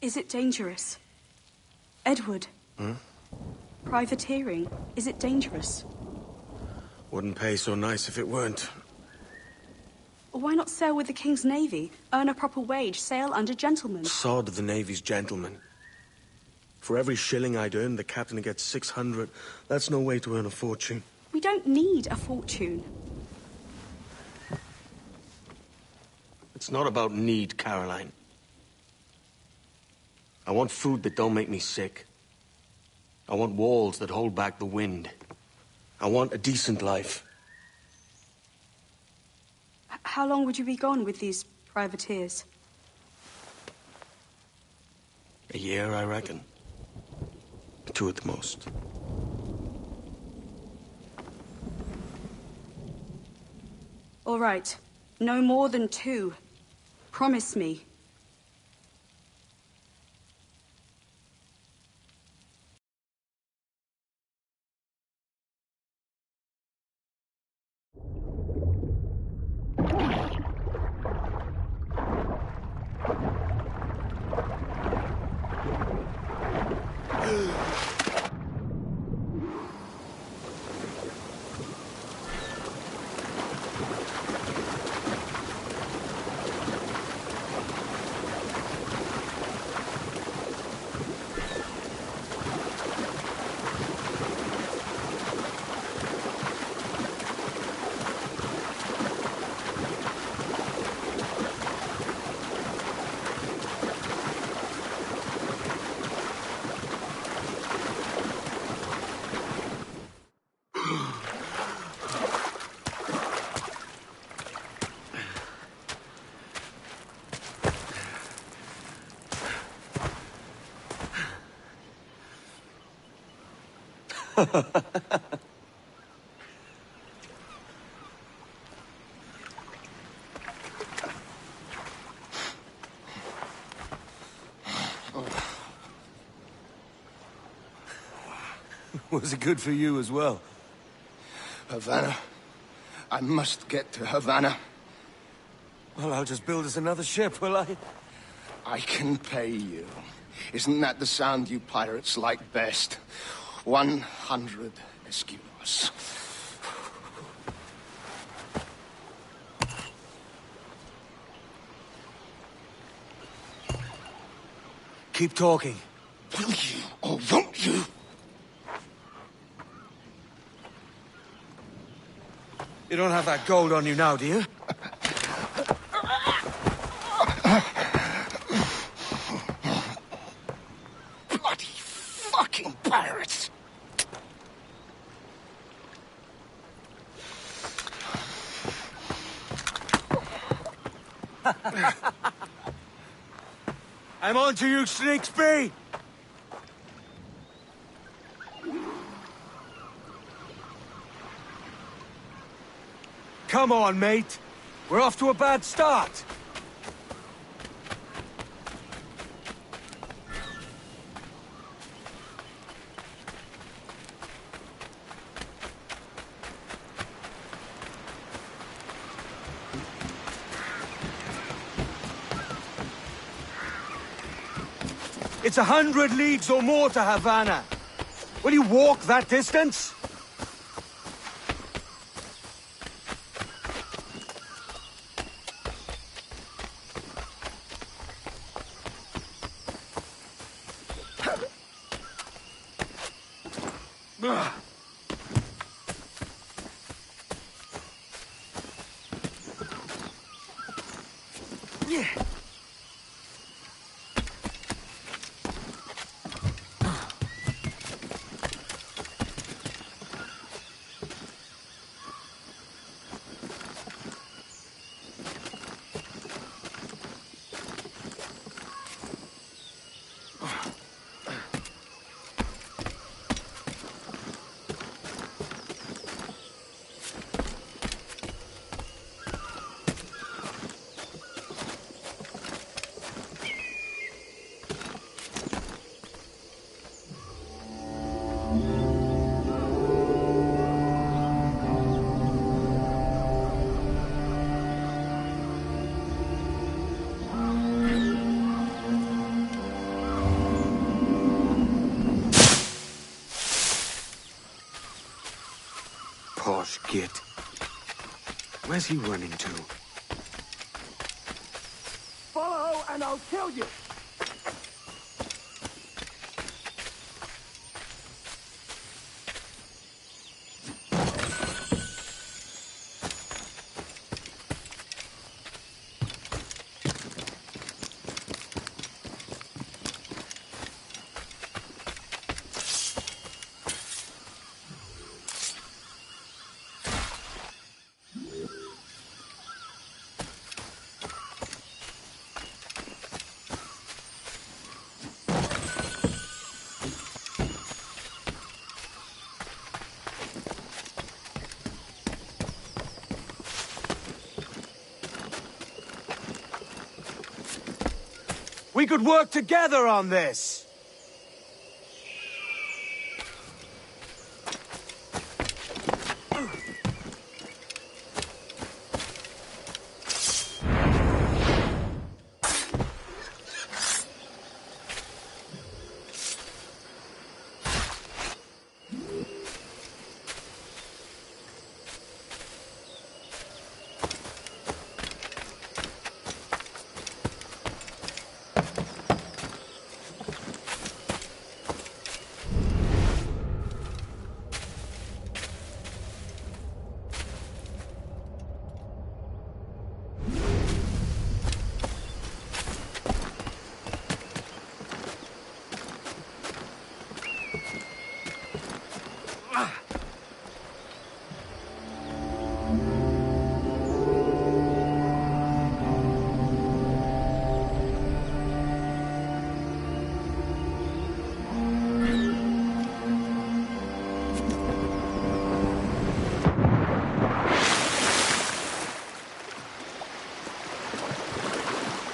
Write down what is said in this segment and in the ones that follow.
Is it dangerous? Edward? Privateering, is it dangerous? Wouldn't pay so nice if it weren't. Why not sail with the King's Navy? Earn a proper wage, sail under gentlemen. Sod the Navy's gentlemen. For every shilling I'd earn, the captain gets 600. That's no way to earn a fortune. We don't need a fortune. It's not about need, Caroline. I want food that don't make me sick. I want walls that hold back the wind. I want a decent life. How long would you be gone with these privateers? A year, I reckon. 2 at the most. All right. No more than 2. Promise me. Was it good for you as well? Havana. I must get to Havana. Well, I'll just build us another ship, will I? I can pay you. Isn't that the sound you pirates like best? 100 escudos. Keep talking. Will you or won't you? You don't have that gold on you now, do you? Bloody fucking pirates! I'm on to you, Sneaksby! Come on, mate. We're off to a bad start. It's 100 leagues or more to Havana. Will you walk that distance? Posh git. Where's he running to? Follow and I'll kill you! We could work together on this!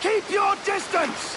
Keep your distance!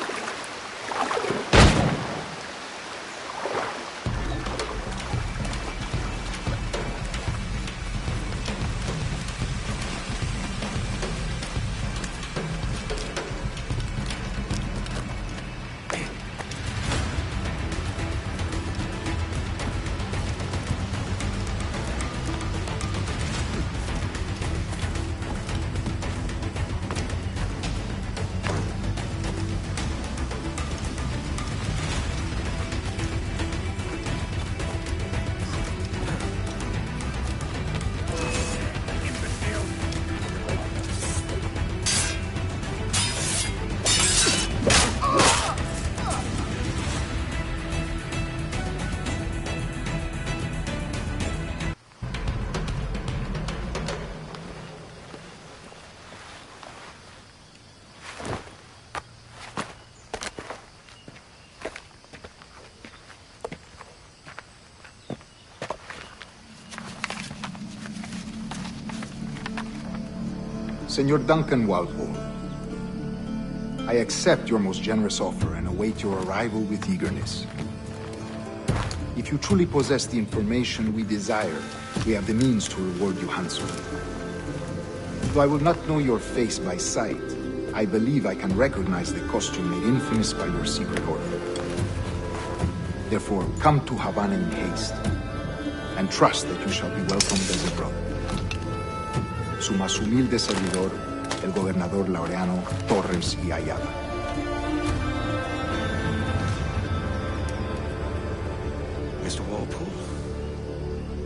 Senor Duncan Wildhorn, I accept your most generous offer and await your arrival with eagerness. If you truly possess the information we desire, we have the means to reward you handsomely. Though I will not know your face by sight, I believe I can recognize the costume made infamous by your secret order. Therefore, come to Havana in haste, and trust that you shall be welcomed as a brother. Su más humilde servidor, el gobernador Laureano Torres y Ayala. Mr. Walpole,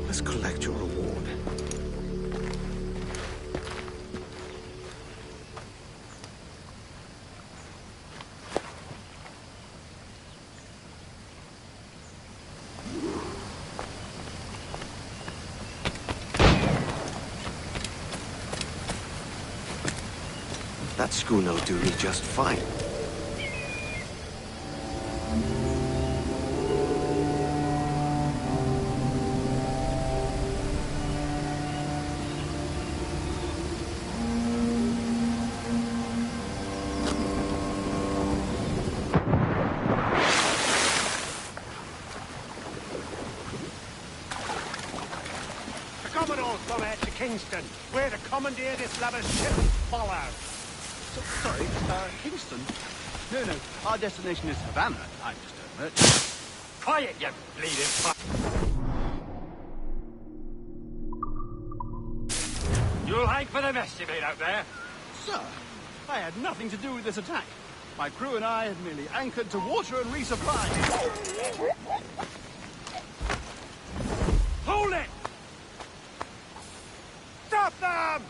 let's collect your reward. That schooner'll do me just fine. The Commodore's gone out to Kingston. We're to commandeer this lover's ship. Follow. Sorry, Kingston? No, our destination is Havana. I'm just a merchant. Quiet, you bleeding fuck. You'll hang for the mess you made out there. Sir, I had nothing to do with this attack. My crew and I had merely anchored to water and resupply. Hold it! Stop them!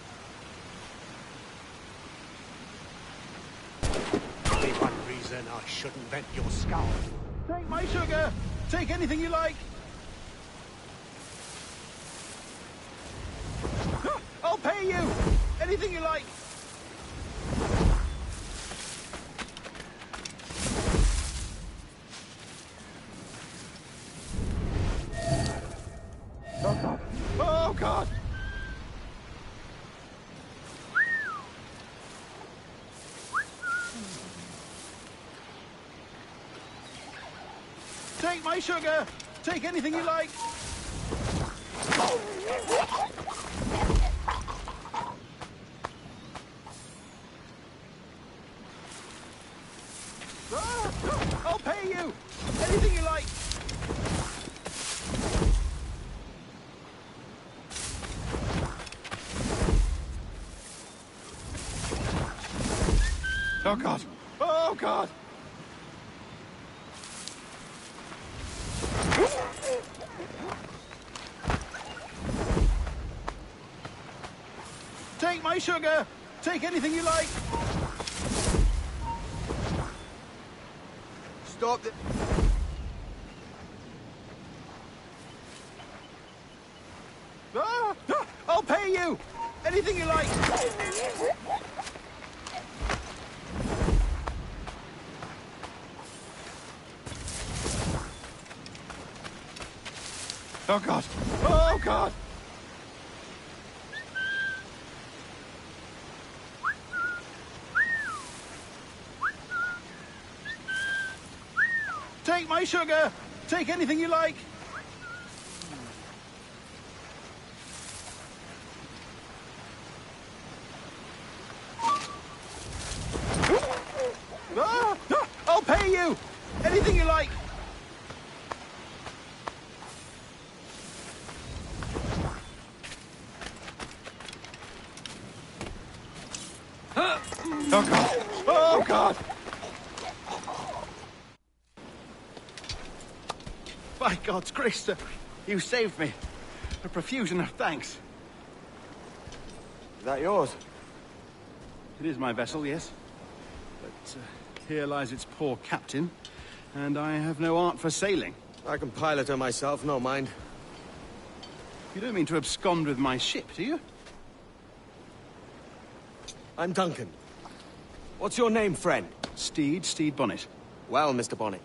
Only one reason I shouldn't vent your skull. Take my sugar! Take anything you like! I'll pay you! Anything you like! Oh God! Oh God! Take my sugar! Take anything you like! I'll pay you! Anything you like! Oh God! Oh God! Take my sugar! Take anything you like! Stop it! I'll pay you! Anything you like! Oh God! Oh God! Take my sugar! Take anything you like! I'll pay you! Anything you like! Oh God! Oh God! By God's grace, sir, you saved me. A profusion of thanks. Is that yours? It is my vessel, yes. But here lies its poor captain, and I have no art for sailing. I can pilot her myself, no mind. You don't mean to abscond with my ship, do you? I'm Duncan. What's your name, friend? Steed Bonnet. Well, Mr. Bonnet,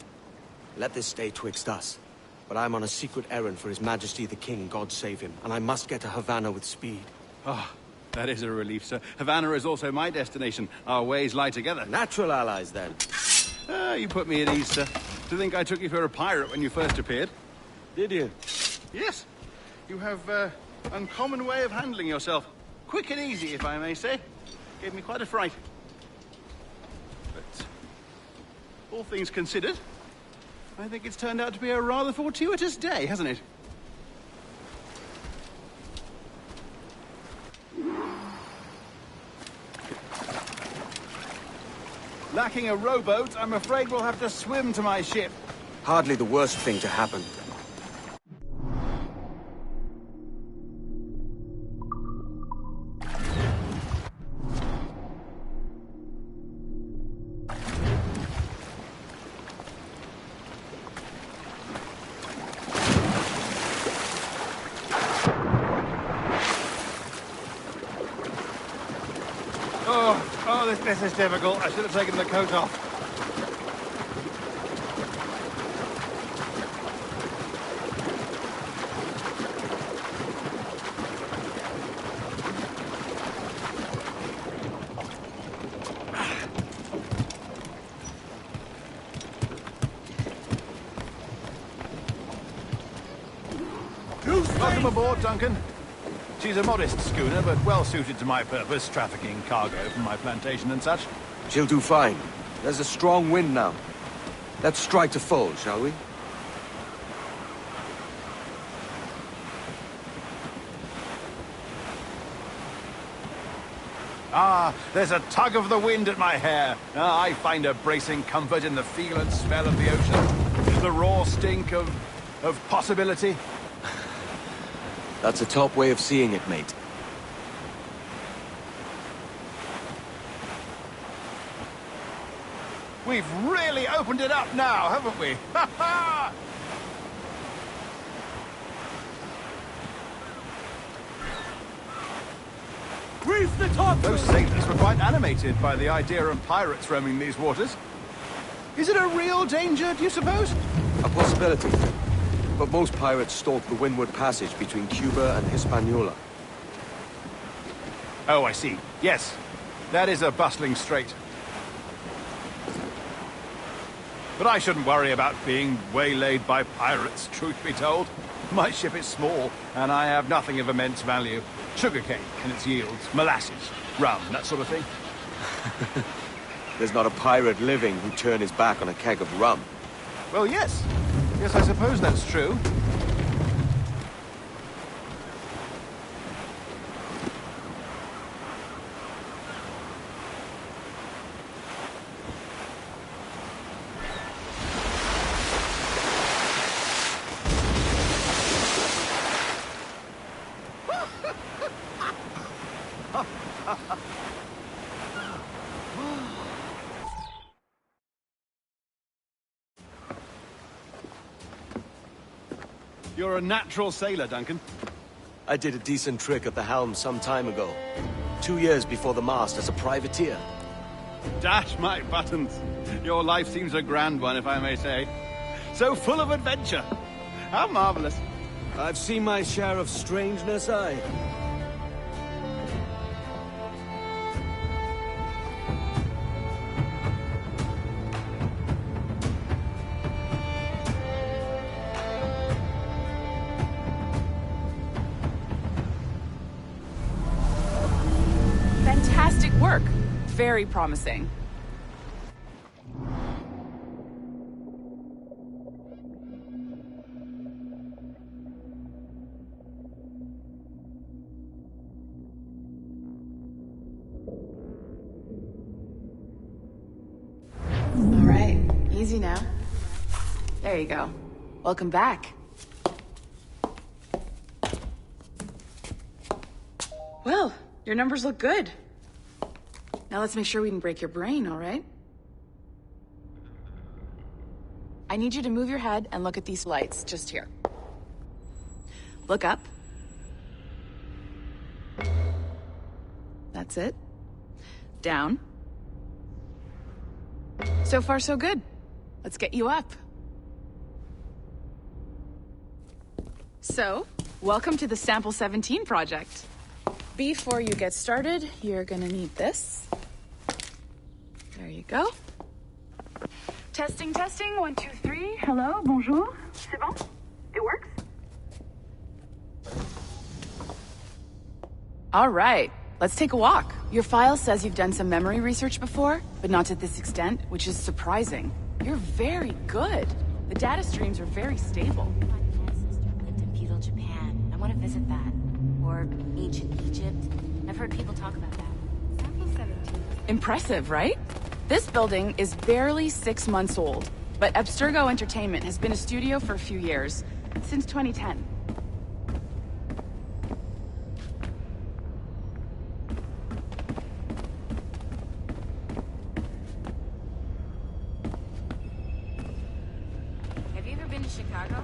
let this stay twixt us. But I'm on a secret errand for His Majesty the King, God save him, and I must get to Havana with speed. Ah, that is a relief, sir. Havana is also my destination. Our ways lie together. Natural allies, then. You put me at ease, sir. To think I took you for a pirate when you first appeared. Did you? Yes. You have uncommon way of handling yourself. Quick and easy, if I may say. Gave me quite a fright. But all things considered, I think it's turned out to be a rather fortuitous day, hasn't it? Lacking a rowboat, I'm afraid we'll have to swim to my ship. Hardly the worst thing to happen. This is difficult. I should have taken the coat off. Welcome aboard, Duncan. She's a modest schooner, but well-suited to my purpose, trafficking cargo from my plantation and such. She'll do fine. There's a strong wind now. Let's strike to full, shall we? Ah, there's a tug of the wind at my hair. I find a bracing comfort in the feel and smell of the ocean. The raw stink of possibility. That's a top way of seeing it, mate. We've really opened it up now, haven't we? Ha ha! Reef the top! Those sailors were quite animated by the idea of pirates roaming these waters. Is it a real danger, do you suppose? A possibility. But most pirates stalk the windward passage between Cuba and Hispaniola. Oh, I see. Yes. That is a bustling strait. But I shouldn't worry about being waylaid by pirates, truth be told. My ship is small, and I have nothing of immense value. Sugarcane and its yields, molasses, rum, that sort of thing. There's not a pirate living who'd turn his back on a keg of rum. Well, yes. Yes, I suppose that's true. You're a natural sailor, Duncan. I did a decent trick at the helm some time ago. 2 years before the mast as a privateer. Dash my buttons. Your life seems a grand one, if I may say. So full of adventure. How marvelous. I've seen my share of strangeness, aye. Fantastic work. Very promising. All right, easy now. There you go. Welcome back. Well, your numbers look good. Now let's make sure we can break your brain, all right? I need you to move your head and look at these lights just here. Look up. That's it. Down. So far, so good. Let's get you up. So, welcome to the Sample 17 project. Before you get started, you're gonna need this. There you go. Testing, testing, 1, 2, 3. Hello, bonjour. C'est bon? It works? All right, let's take a walk. Your file says you've done some memory research before, but not to this extent, which is surprising. You're very good. The data streams are very stable. My ancestor lived in feudal Japan. I want to visit that. Or ancient Egypt. I've heard people talk about that. Sample 17. Impressive, right? This building is barely 6 months old, but Abstergo Entertainment has been a studio for a few years, since 2010. Have you ever been to Chicago?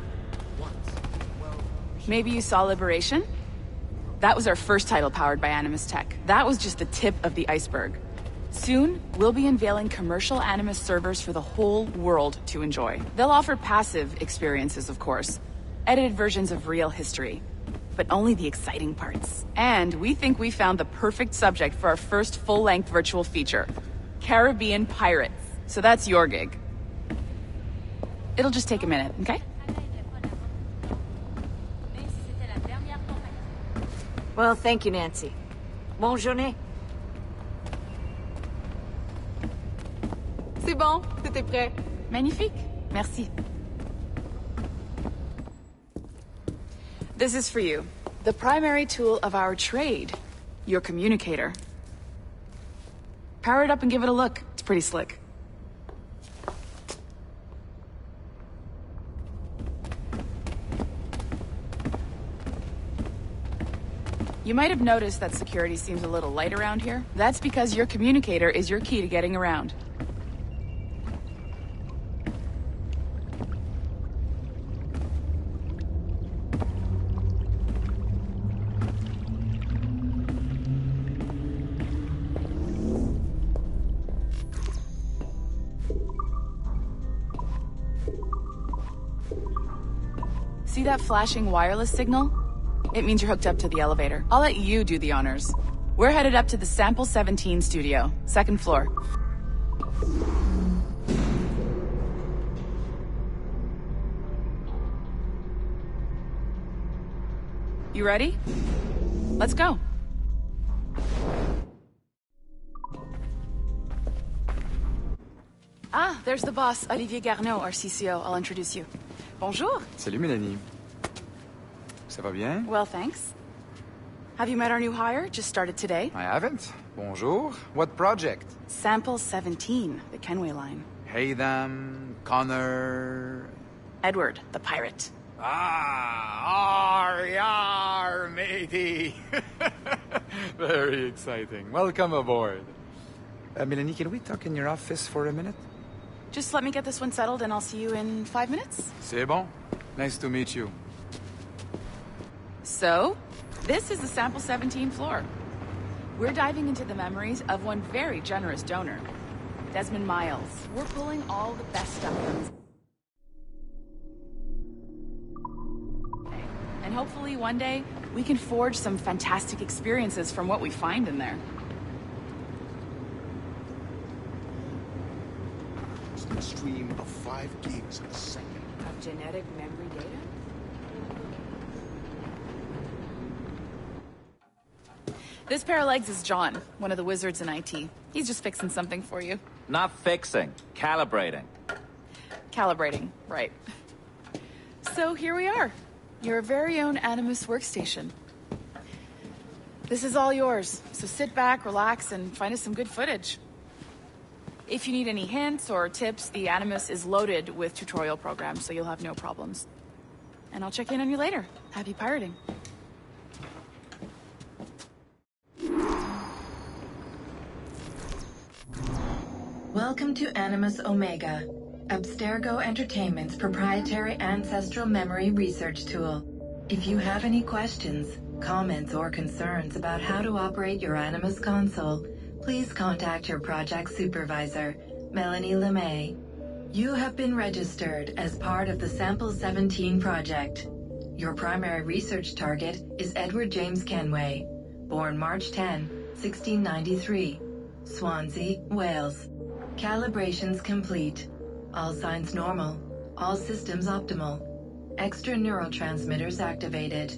Maybe you saw Liberation? That was our first title powered by Animus Tech. That was just the tip of the iceberg. Soon, we'll be unveiling commercial Animus servers for the whole world to enjoy. They'll offer passive experiences, of course. Edited versions of real history. But only the exciting parts. And we think we found the perfect subject for our first full-length virtual feature. Caribbean pirates. So that's your gig. It'll just take a minute, okay? Well, thank you, Nancy. Bonne journée. C'est bon, tout est prêt. Magnifique. Merci. This is for you. The primary tool of our trade. Your communicator. Power it up and give it a look. It's pretty slick. You might have noticed that security seems a little light around here. That's because your communicator is your key to getting around. See that flashing wireless signal? It means you're hooked up to the elevator. I'll let you do the honors. We're headed up to the Sample 17 studio, 2nd floor. You ready? Let's go. Ah, there's the boss, Olivier Garneau, our CCO. I'll introduce you. Bonjour. Salut, Mélanie. Ça va bien? Well, thanks. Have you met our new hire? Just started today. I haven't. Bonjour. What project? Sample 17, the Kenway line. Hey, them, Connor... Edward, the pirate. Ah, yar, matey. Very exciting. Welcome aboard. Mélanie, can we talk in your office for a minute? Just let me get this one settled and I'll see you in 5 minutes. C'est bon. Nice to meet you. So, this is the Sample 17 floor. We're diving into the memories of one very generous donor, Desmond Miles. We're pulling all the best stuff from his... And hopefully one day, we can forge some fantastic experiences from what we find in there. A stream of 5 gigs a second. Of genetic memory data? This pair of legs is John, one of the wizards in IT. He's just fixing something for you. Not fixing, calibrating. Calibrating, right. So here we are, your very own Animus workstation. This is all yours, so sit back, relax, and find us some good footage. If you need any hints or tips, the Animus is loaded with tutorial programs, so you'll have no problems. And I'll check in on you later. Happy pirating. Welcome to Animus Omega, Abstergo Entertainment's proprietary ancestral memory research tool. If you have any questions, comments, or concerns about how to operate your Animus console, please contact your project supervisor, Melanie LeMay. You have been registered as part of the Sample 17 project. Your primary research target is Edward James Kenway, born March 10, 1693, Swansea, Wales. Calibrations complete. All signs normal. All systems optimal. Extra neurotransmitters activated.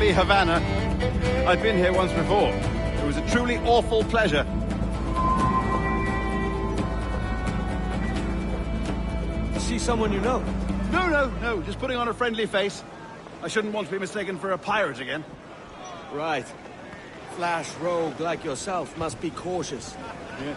lovely Havana. I've been here once before. It was a truly awful pleasure. See someone you know? No. Just putting on a friendly face. I shouldn't want to be mistaken for a pirate again. Right. Flash rogue like yourself must be cautious. Yeah.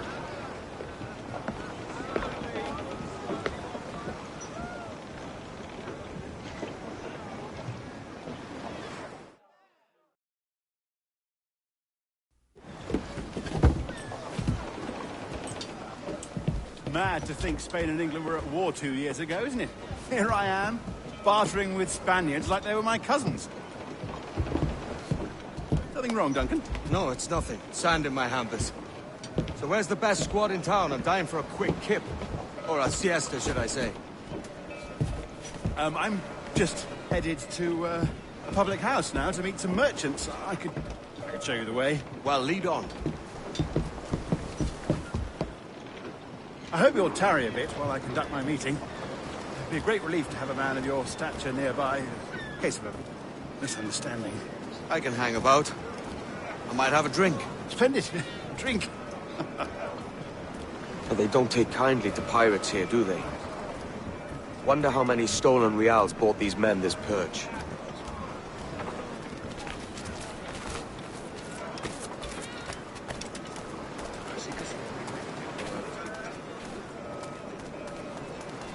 Mad to think Spain and England were at war 2 years ago, isn't it? Here I am, bartering with Spaniards like they were my cousins. Nothing wrong, Duncan? No, it's nothing. Sand in my hampers. So where's the best squad in town? I'm dying for a quick kip. Or a siesta, should I say. I'm just headed to a public house now to meet some merchants. I could show you the way. Well, lead on. I hope you'll tarry a bit while I conduct my meeting. It'd be a great relief to have a man of your stature nearby, in case of a misunderstanding. I can hang about. I might have a drink. Splendid. Drink. But they don't take kindly to pirates here, do they? Wonder how many stolen reals bought these men this perch.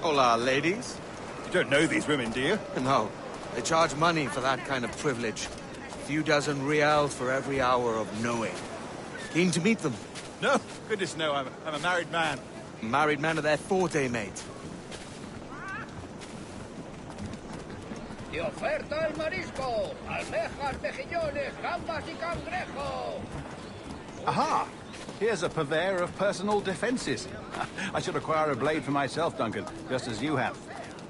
Hola, ladies. You don't know these women, do you? No. They charge money for that kind of privilege. A few dozen reals for every hour of knowing. Keen to meet them? No, goodness no, I'm a married man. Married men are their forte, mate. Y oferta el marisco, almejas, mejillones, gambas y cangrejo. Aha! Here's a purveyor of personal defenses. I should acquire a blade for myself, Duncan, just as you have.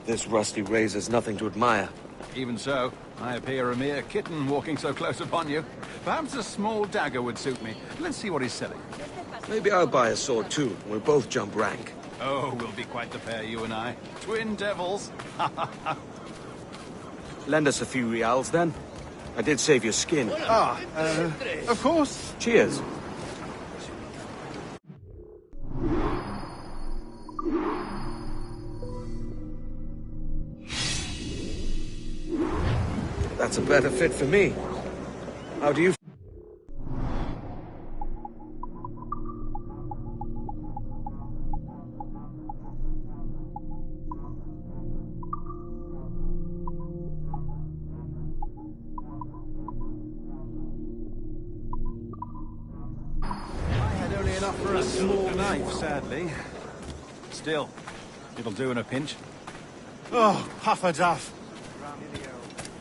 This rusty razor's nothing to admire. Even so, I appear a mere kitten walking so close upon you. Perhaps a small dagger would suit me. Let's see what he's selling. Maybe I'll buy a sword too. We'll both jump rank. Oh, we'll be quite the pair, you and I. Twin devils. Lend us a few reals, then. I did save your skin. Of course. Cheers. That's a better fit for me. How do you... I had only enough for a small knife, sadly. Still, it'll do in a pinch. Oh, Puffer-Duff.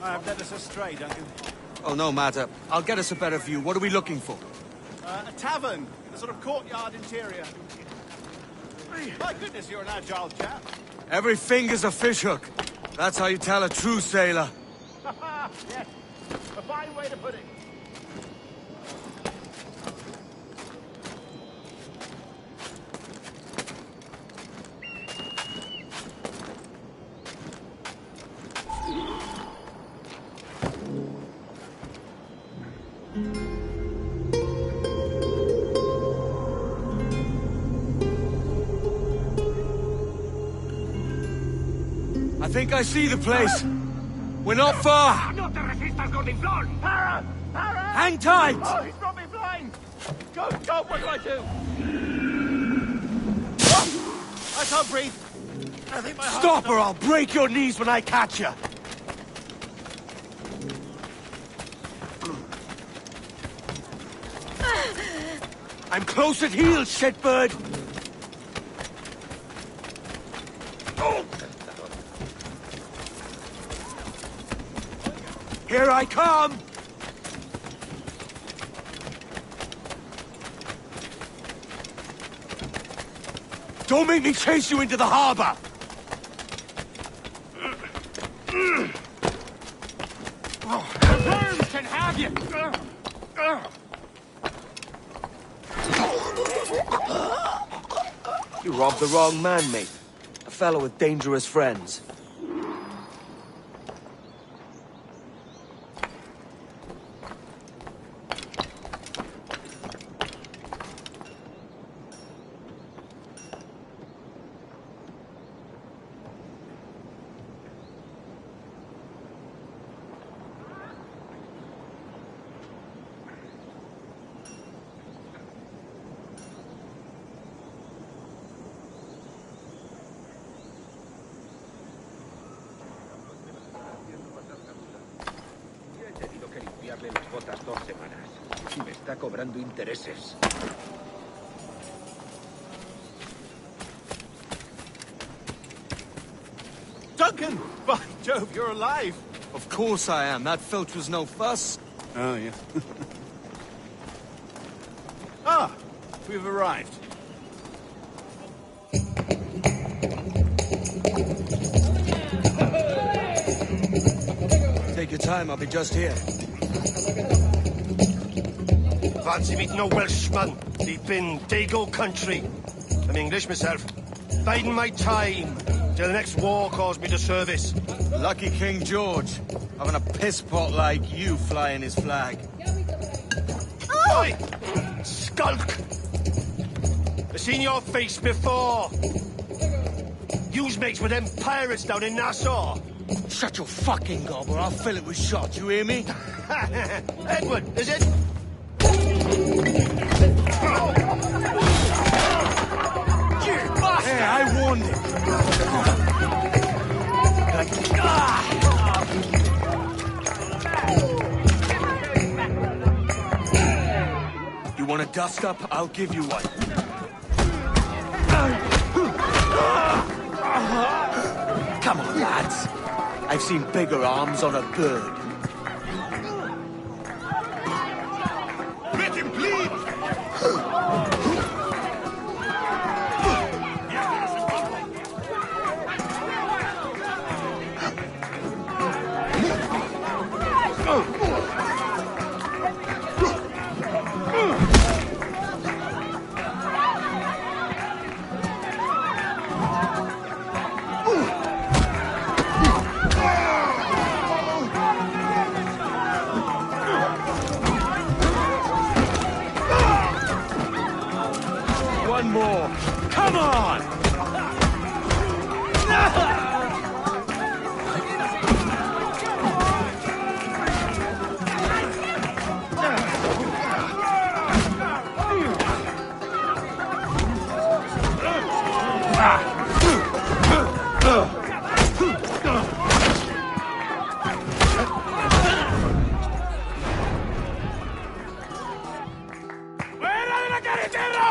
I have led us astray, Duncan. Oh, no matter. I'll get us a better view. What are we looking for? A tavern, a sort of courtyard interior. My goodness, you're an agile chap. Every finger's a fishhook. That's how you tell a true sailor. Yes, a fine way to put it. I think I see the place. We're not far. No te resistas, Gordinflón! Para! Para! Hang tight! Oh, he's brought me blind! Go, what do I do? I can't breathe. I think my heart... Stop or I'll break your knees when I catch you. I'm close at heel, shitbird. Here I come! Don't make me chase you into the harbor! Worms can have you! You robbed the wrong man, mate. A fellow with dangerous friends. cuotas 2 semanas. Y me está cobrando intereses. Duncan! By Jove, you're alive! Of course I am. That filch was no fuss. Oh, yeah. Ah! We've arrived. Take your time, I'll be just here. Fancy meeting no Welshman. Deep in Dago country. I'm English myself. Biding my time till the next war calls me to service. Lucky King George, having a piss pot like you flying his flag. Oi! Skulk! I've seen your face before. You's mates with them pirates down in Nassau. Shut your fucking gob or I'll fill it with shot, you hear me? Edward, is it? You bastard! Yeah, I warned him. You want a dust up? I'll give you one. Come on, lads. I've seen bigger arms on a bird. Let him bleed! One more. Come on! ¡Fuera de la carretera!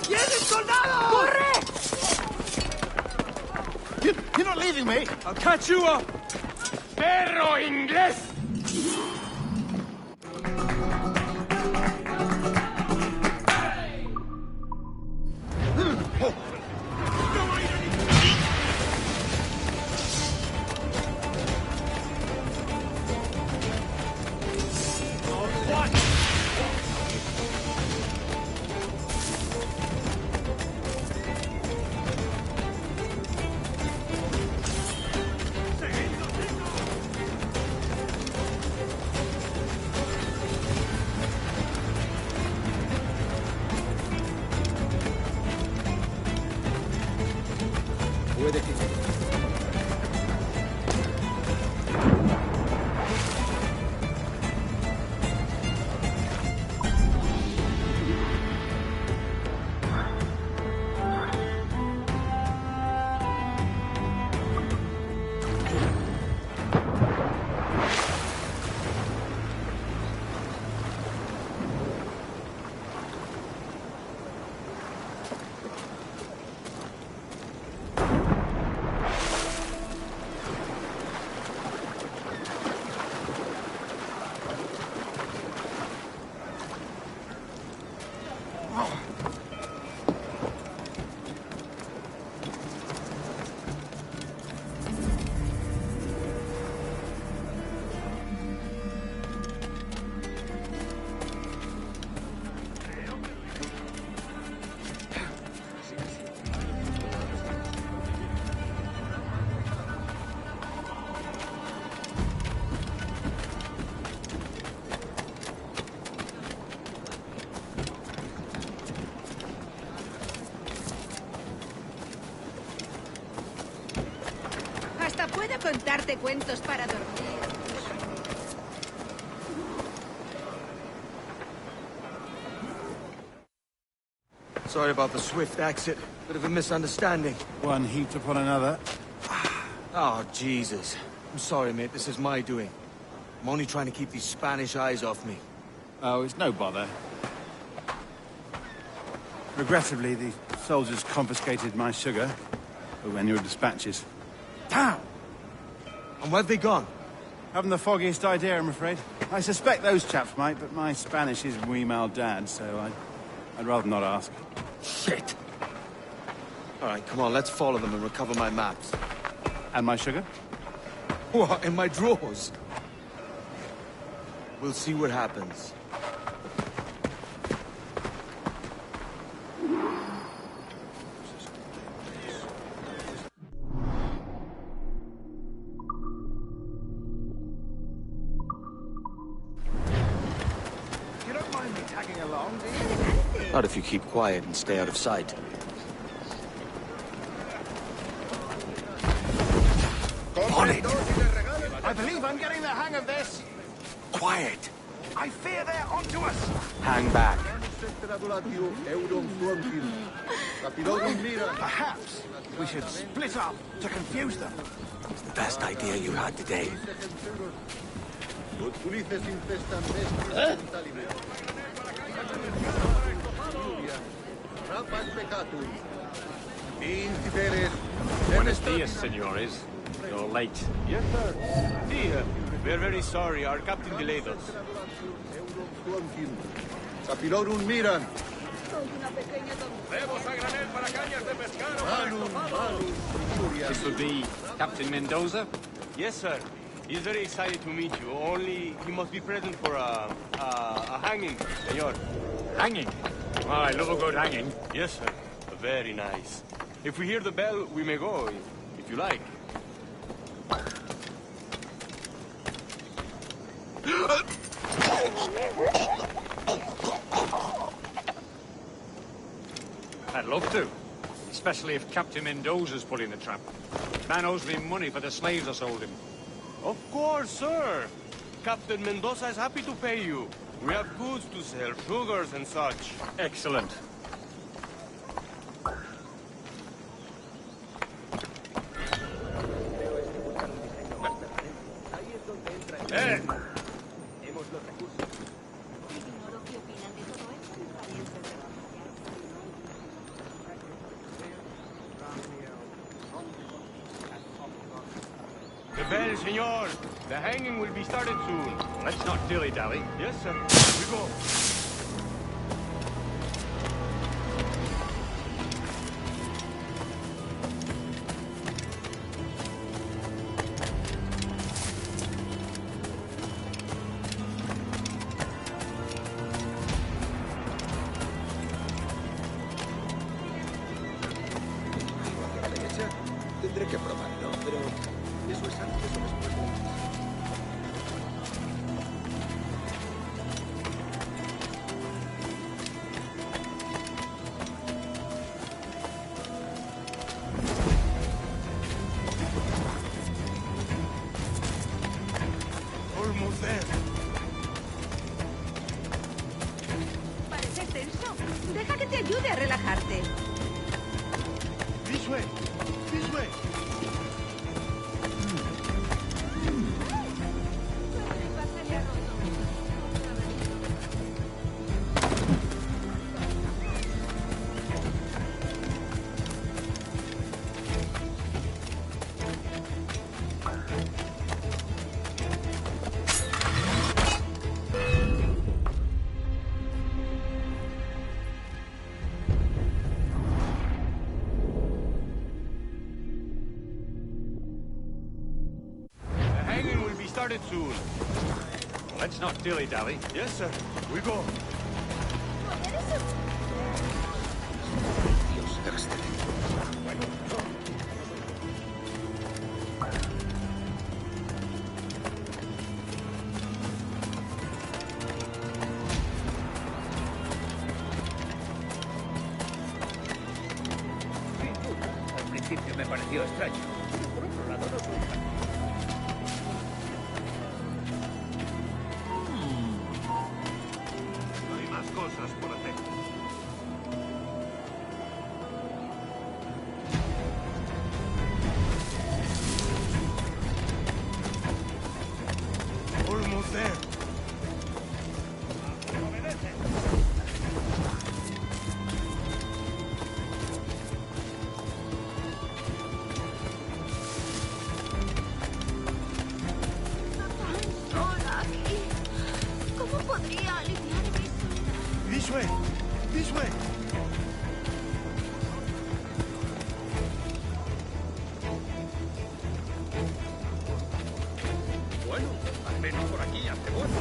¡Vienen soldados! ¡Corre! You're not leaving me! I'll catch you up! ¡Perro inglés! Puedo contarte cuentos para dormir. Sorry about the swift exit. Bit of a misunderstanding. One heaped upon another. Oh, Jesus. I'm sorry, mate. This is my doing. I'm only trying to keep these Spanish eyes off me. Oh, it's no bother. Regrettably, the soldiers confiscated my sugar when your dispatches. Damn! And where've they gone? Haven't the foggiest idea, I'm afraid. I suspect those chaps might, but my Spanish is muy mal dad, so I'd rather not ask. Shit! All right, come on, let's follow them and recover my maps. And my sugar? What, in my drawers? We'll see what happens. You don't mind me tagging along, do you? Not if you keep quiet and stay out of sight. On it! I believe I'm getting the hang of this. Quiet! I fear they're onto us. Hang back. Perhaps we should split up to confuse them. It's the best idea you had today. Buenos dias, senores. You're late. Yes, sir. See, we're very sorry. Our captain delayed us. This would be Captain Mendoza? Yes, sir. He's very excited to meet you. Only he must be present for a hanging, senor. Hanging? Oh, I love a good hanging. Yes, sir. Very nice. If we hear the bell, we may go, if you like. I'd love to. Especially if Captain Mendoza's pulling the trap. Man owes me money for the slaves I sold him. Of course, sir. Captain Mendoza is happy to pay you. We have goods to sell, sugars and such. Excellent. Eh. The bell, senor. The hanging will be started soon. Let's not dilly-dally. Yes, sir. We go. Tendré que probarlo, pero eso es antes o después de Almost there. Parece tenso. Deja que te ayude a relajarte. This way. This way. Started soon. Let's not dilly-dally. Yes, sir. We go. Al principio me pareció extraño. Por otro lado, no soy... Cosas por hacer. Almost This way. This way. Bueno, al menos por aquí hace bueno.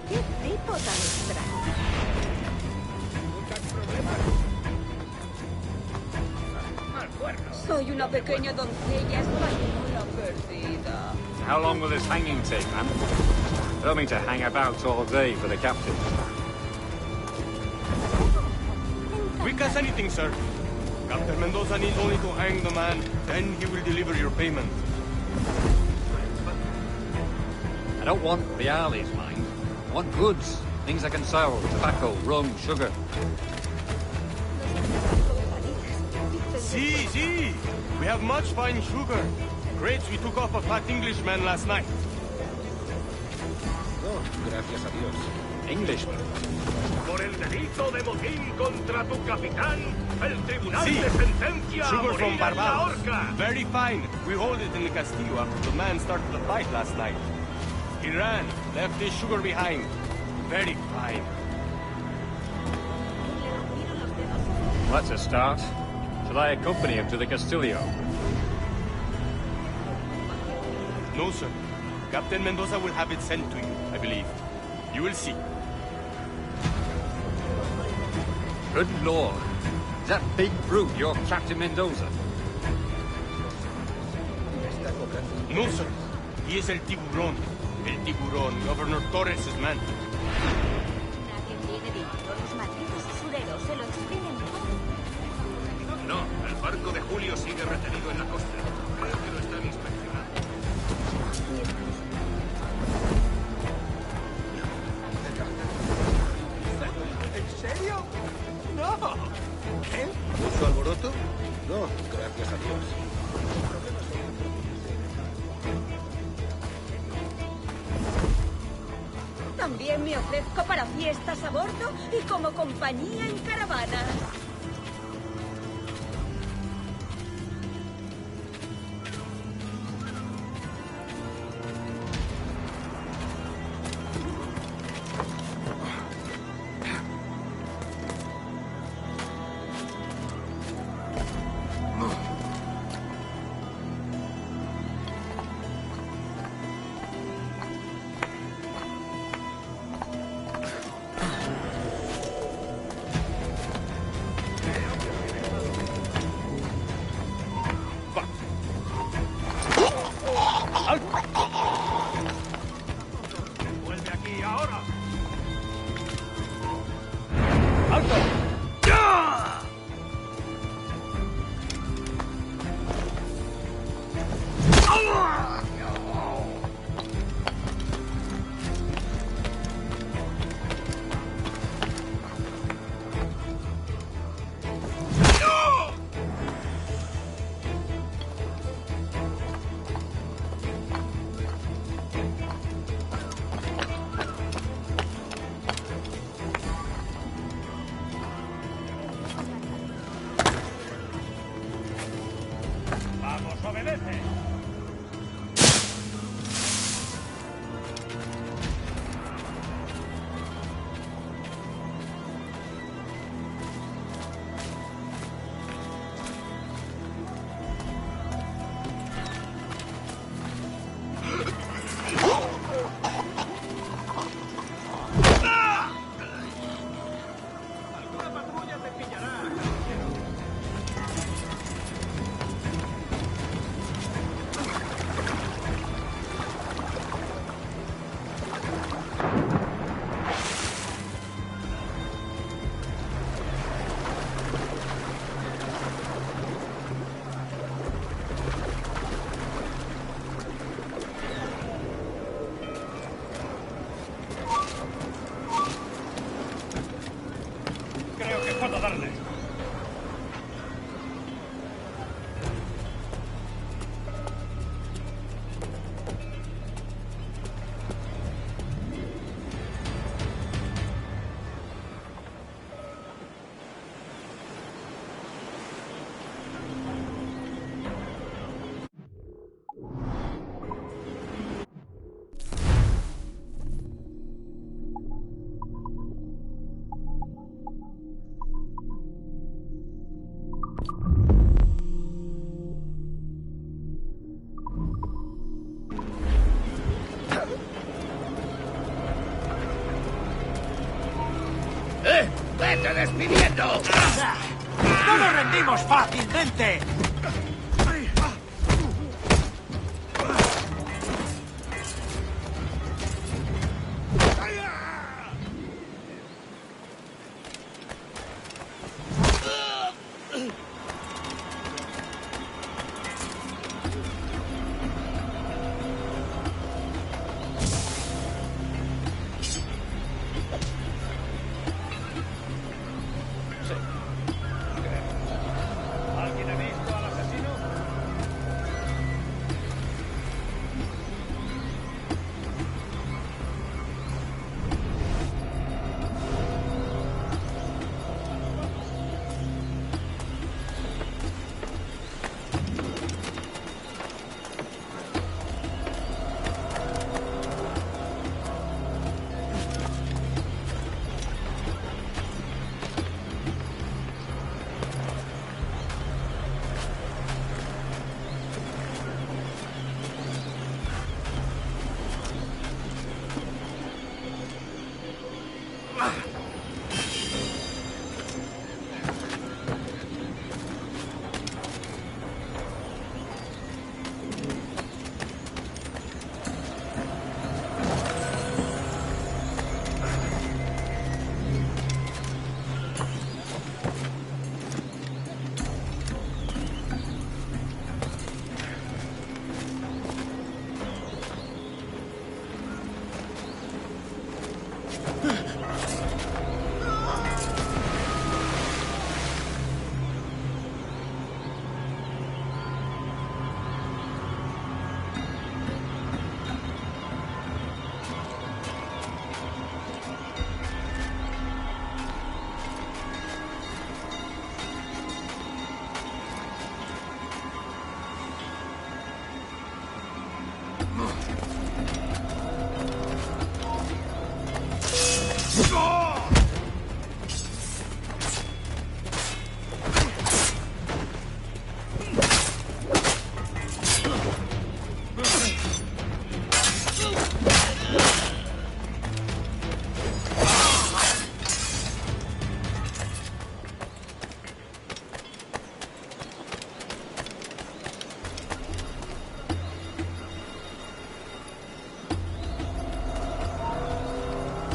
¿Qué tipo tan extraño? Soy una pequeña doncella española perdida. How long will this hanging take, man? I don't mean to hang about all day for the captain. Quick as anything, sir. Captain Mendoza needs only to hang the man, then he will deliver your payment. I don't want the alleys, mind. I want goods. Things I can sell. Tobacco, rum, sugar. See. We have much fine sugar. Grapes we took off a fat Englishman last night. Oh, gracias a Dios. Englishman? Por el delito de motín contra tu capitán, el tribunal Sí. te sentencia a Sugar morir from en la Barbados. horca. Very fine. We hold it in the Castillo after the man started the fight last night. He ran, left his sugar behind. Very fine. That's a start. Shall I accompany him to the Castillo? No, sir. Captain Mendoza will have it sent to you, I believe. You will see. Good Lord. Is that big brute your Captain Mendoza? No, sir. He is el tiburón. El tiburón, Governor Torres' man. Nadie tiene dinero. Los malditos usureros se lo exprimen todo. No, el barco de Julio sigue retenido en la costa. Creo que lo están inspeccionando. ¿En serio? No. ¿Qué? ¿Mucho alboroto? No, gracias a Dios. También me ofrezco para fiestas a bordo y como compañía en caravanas. ¡Vuelve aquí ahora! cuándo darle. ¡Vete despidiendo! ¡No nos rendimos fácilmente! ¿Alguien ha visto al asesino?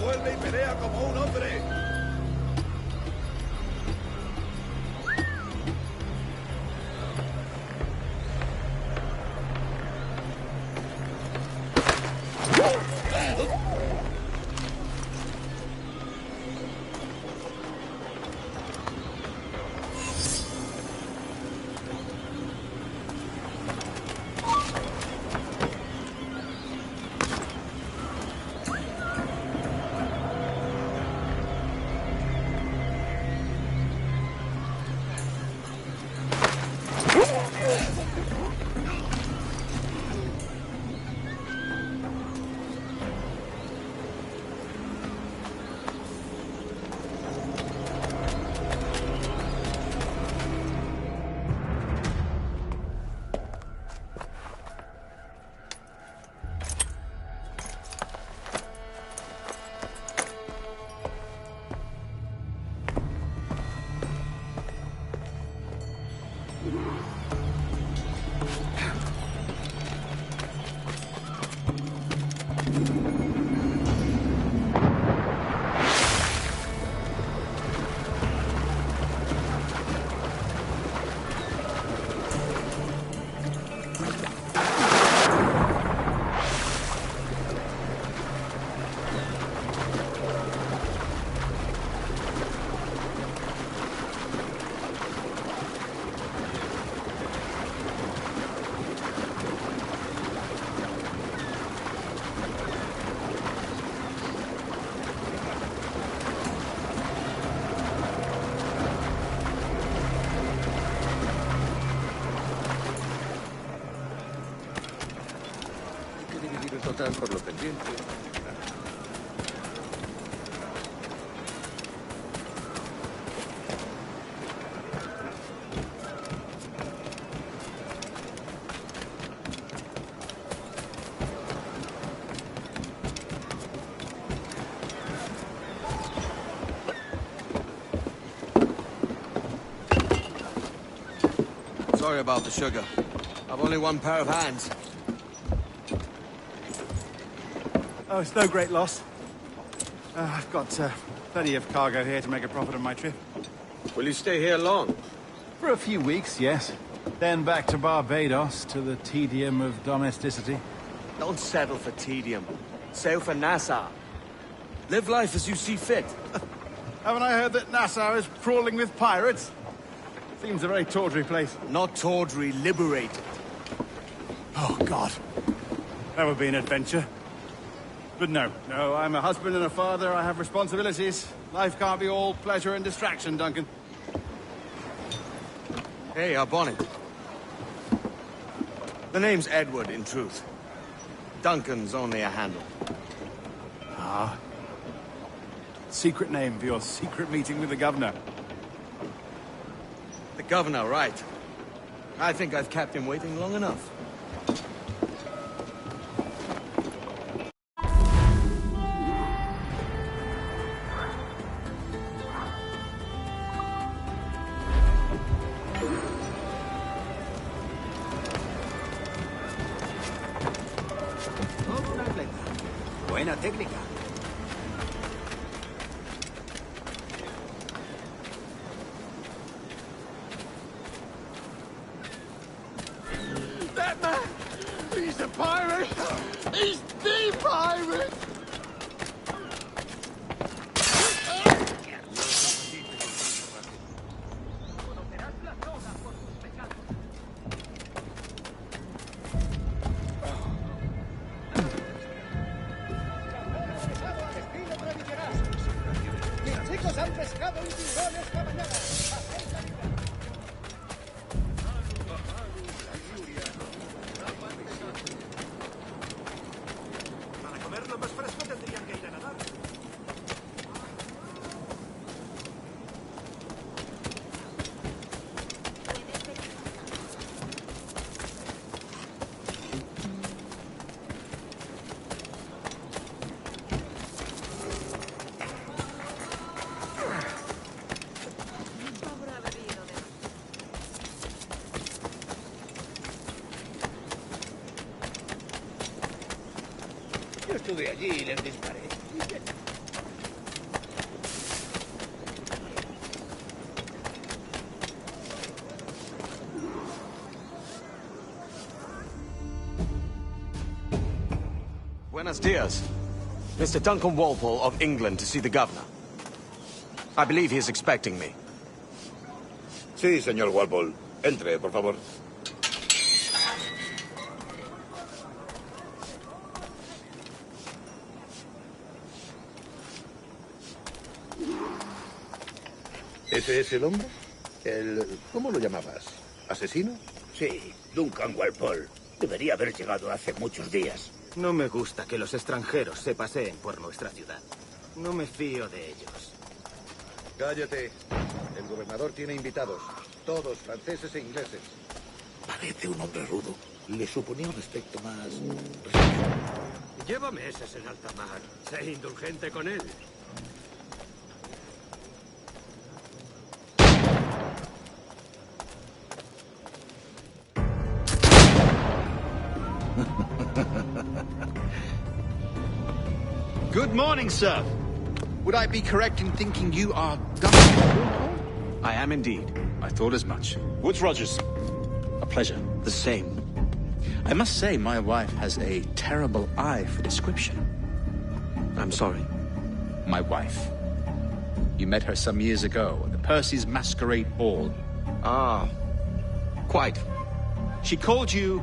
Vuelve y pelea como un hombre. están por lo pendiente. Sorry about the sugar. I've only one pair of hands. Oh, it's no great loss. I've got plenty of cargo here to make a profit on my trip. Will you stay here long? For a few weeks, yes. Then back to Barbados, to the tedium of domesticity. Don't settle for tedium. Sail for Nassau. Live life as you see fit. Haven't I heard that Nassau is crawling with pirates? Seems a very tawdry place. Not tawdry, liberated. Oh, God. That would be an adventure. But no, I'm a husband and a father. I have responsibilities. Life can't be all pleasure and distraction, Duncan. Hey, our bonnet. The name's Edward, in truth. Duncan's only a handle. Ah. Secret name for your secret meeting with the governor. The governor, right. I think I've kept him waiting long enough. Buena técnica. That man! He's a pirate! He's the pirate! Chicos, han pescado un tiburón esta mañana. Para comerlo más fresco tendrían que ir a nadar. Yo estuve allí y les disparé. Buenos dias. Mr. Duncan Walpole of England to see the governor. I believe he is expecting me. Sí, señor Walpole. Entre, por favor. ¿Ese es el hombre? ¿Cómo lo llamabas? ¿Asesino? Sí, Duncan Walpole. Debería haber llegado hace muchos días. No me gusta que los extranjeros se paseen por nuestra ciudad. No me fío de ellos. Cállate. El gobernador tiene invitados. Todos franceses e ingleses. Parece un hombre rudo. Le suponía un aspecto más... Lleva meses en alta mar. Sé indulgente con él. Good morning, sir. Would I be correct in thinking you are Duncan? I am indeed. I thought as much. Woods Rogers. A pleasure. The same. I must say, my wife has a terrible eye for description. I'm sorry. My wife. You met her some years ago at the Percy's Masquerade Ball. Ah, quite. She called you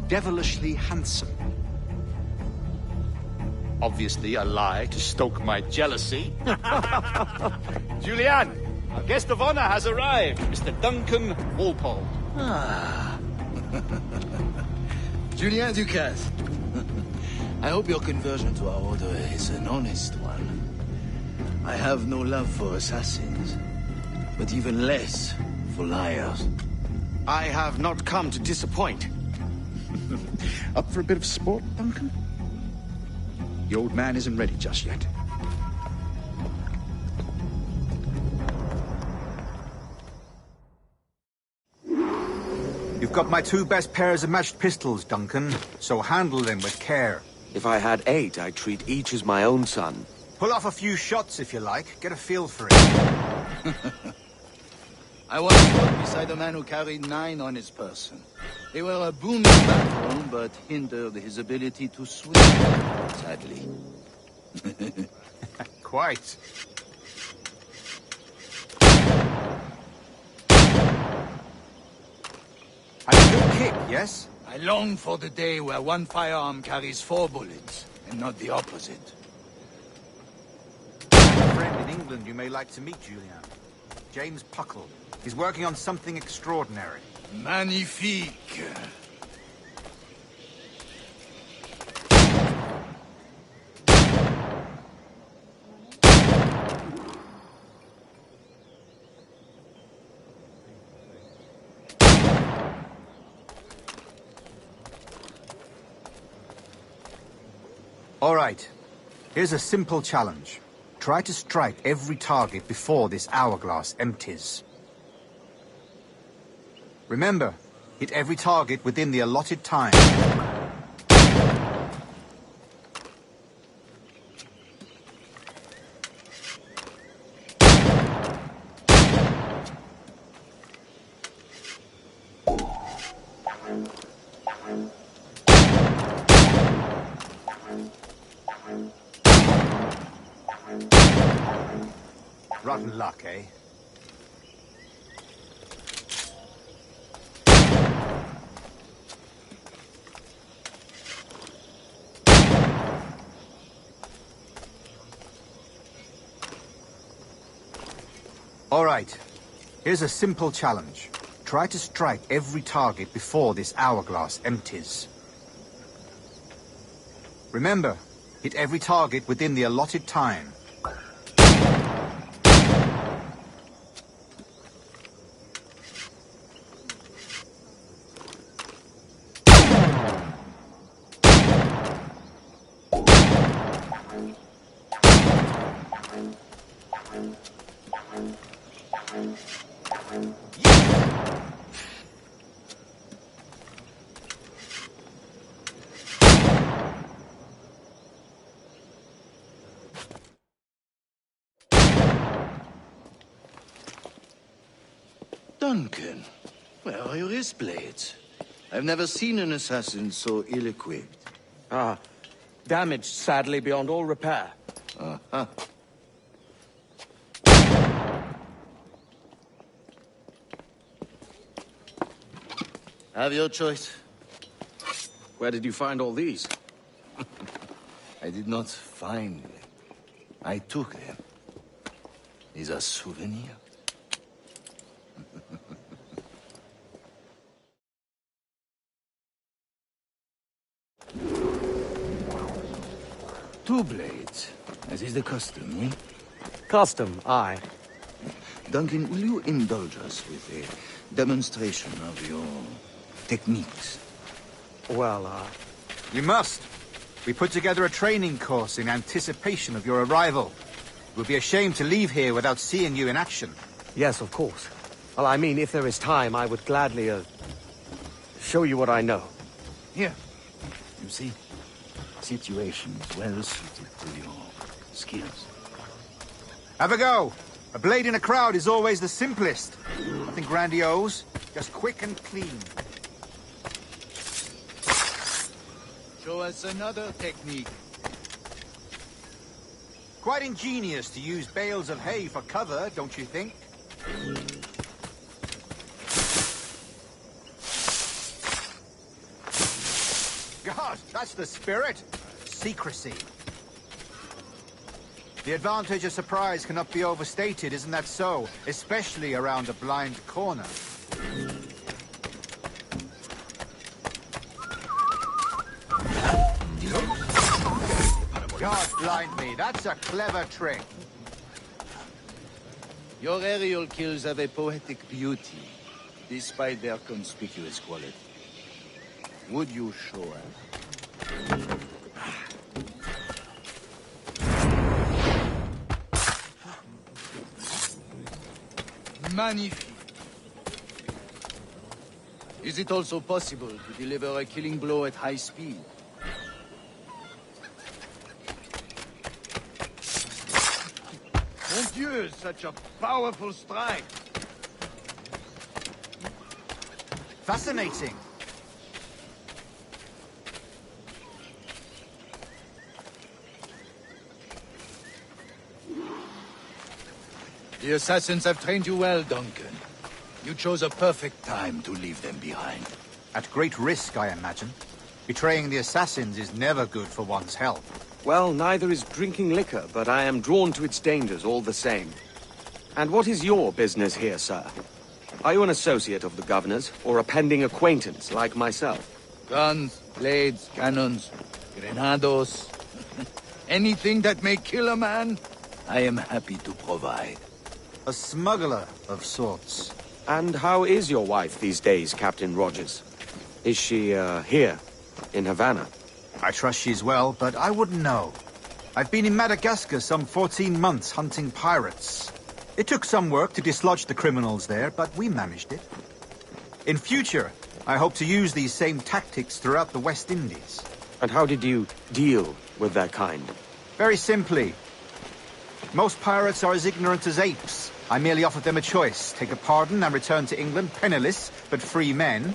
devilishly handsome. Obviously a lie to stoke my jealousy. Julianne, our guest of honor has arrived, Mr. Duncan Walpole. Ah. Julien Ducasse. I hope your conversion to our order is an honest one. I have no love for assassins, but even less for liars. I have not come to disappoint. Up for a bit of sport, Duncan? The old man isn't ready just yet. You've got my 2 best pairs of matched pistols, Duncan, so handle them with care. If I had 8, I'd treat each as my own son. Pull off a few shots if you like. Get a feel for it. I once fought beside a man who carried 9 on his person. They were a boon in battle, but hindered his ability to swim, sadly. Quite. Had a good kick, yes? I long for the day where one firearm carries 4 bullets, and not the opposite. I have a friend in England you may like to meet, Julian. James Puckle. He's working on something extraordinary. Magnifique! All right. Here's a simple challenge. Try to strike every target before this hourglass empties. Remember, hit every target within the allotted time. Rotten luck, eh? All right. Here's a simple challenge. Try to strike every target before this hourglass empties. Remember, hit every target within the allotted time. Duncan, where are your wrist blades? I've never seen an assassin so ill-equipped. Ah, damaged sadly beyond all repair. Uh-huh. Have your choice. Where did you find all these? I did not find them. I took them. These are souvenirs. Two blades, as is the custom, eh? Custom, aye. Duncan, will you indulge us with a demonstration of your techniques? Well, You must. We put together a training course in anticipation of your arrival. It would be a shame to leave here without seeing you in action. Yes, of course. Well, I mean, if there is time, I would gladly, show you what I know. Here. You see? Situations well suited to your skills. Have a go. A blade in a crowd is always the simplest. Nothing grandiose, just quick and clean. Show us another technique. Quite ingenious to use bales of hay for cover, don't you think? God, that's the spirit. Secrecy. The advantage of surprise cannot be overstated, isn't that so? Especially around a blind corner. blind me. That's a clever trick. Your aerial kills have a poetic beauty, despite their conspicuous quality. Would you show us? Magnifique. Is it also possible to deliver a killing blow at high speed? Mon Dieu, such a powerful strike. Fascinating. The assassins have trained you well, Duncan. You chose a perfect time to leave them behind. At great risk, I imagine. Betraying the assassins is never good for one's health. Well, neither is drinking liquor, but I am drawn to its dangers all the same. And what is your business here, sir? Are you an associate of the governor's, or a pending acquaintance like myself? Guns, blades, cannons, grenados. Anything that may kill a man, I am happy to provide. A smuggler of sorts. And how is your wife these days, Captain Rogers? Is she, here, in Havana? I trust she's well, but I wouldn't know. I've been in Madagascar some 14 months hunting pirates. It took some work to dislodge the criminals there, but we managed it. In future, I hope to use these same tactics throughout the West Indies. And how did you deal with their kind? Very simply. Most pirates are as ignorant as apes. I merely offered them a choice. Take a pardon and return to England penniless, but free men.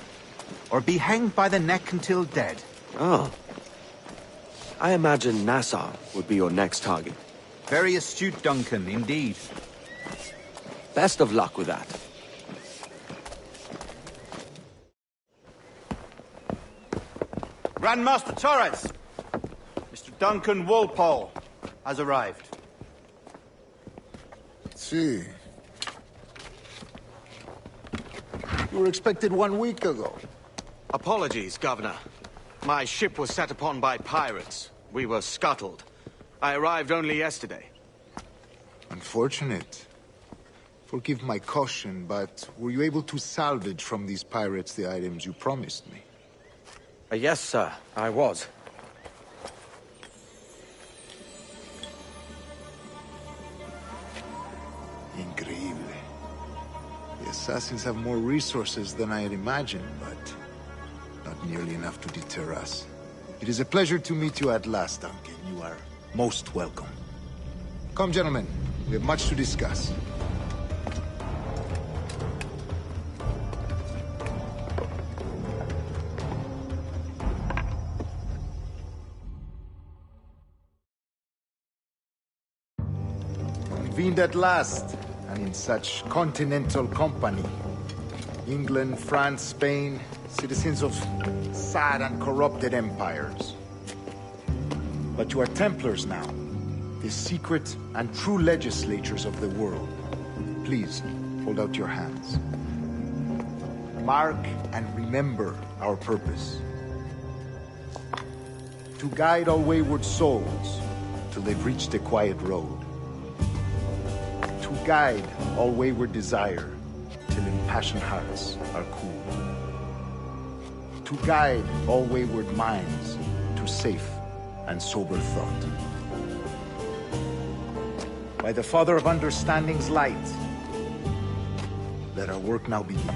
Or be hanged by the neck until dead. Oh. I imagine Nassau would be your next target. Very astute, Duncan, indeed. Best of luck with that. Grandmaster Torres! Mr. Duncan Walpole has arrived. See. You were expected 1 week ago. Apologies, Governor. My ship was set upon by pirates. We were scuttled. I arrived only yesterday. Unfortunate. Forgive my caution, but were you able to salvage from these pirates the items you promised me? Yes, sir, I was. Increíble. The assassins have more resources than I had imagined, but not nearly enough to deter us. It is a pleasure to meet you at last, Duncan. You are most welcome. Come, gentlemen. We have much to discuss. Convened at last, and in such continental company. England, France, Spain, citizens of sad and corrupted empires. But you are Templars now, the secret and true legislators of the world. Please, hold out your hands. Mark and remember our purpose. To guide all wayward souls till they've reached a quiet road. To guide all wayward desire till impassioned hearts are cooled. To guide all wayward minds to safe and sober thought. By the Father of Understanding's light, let our work now begin.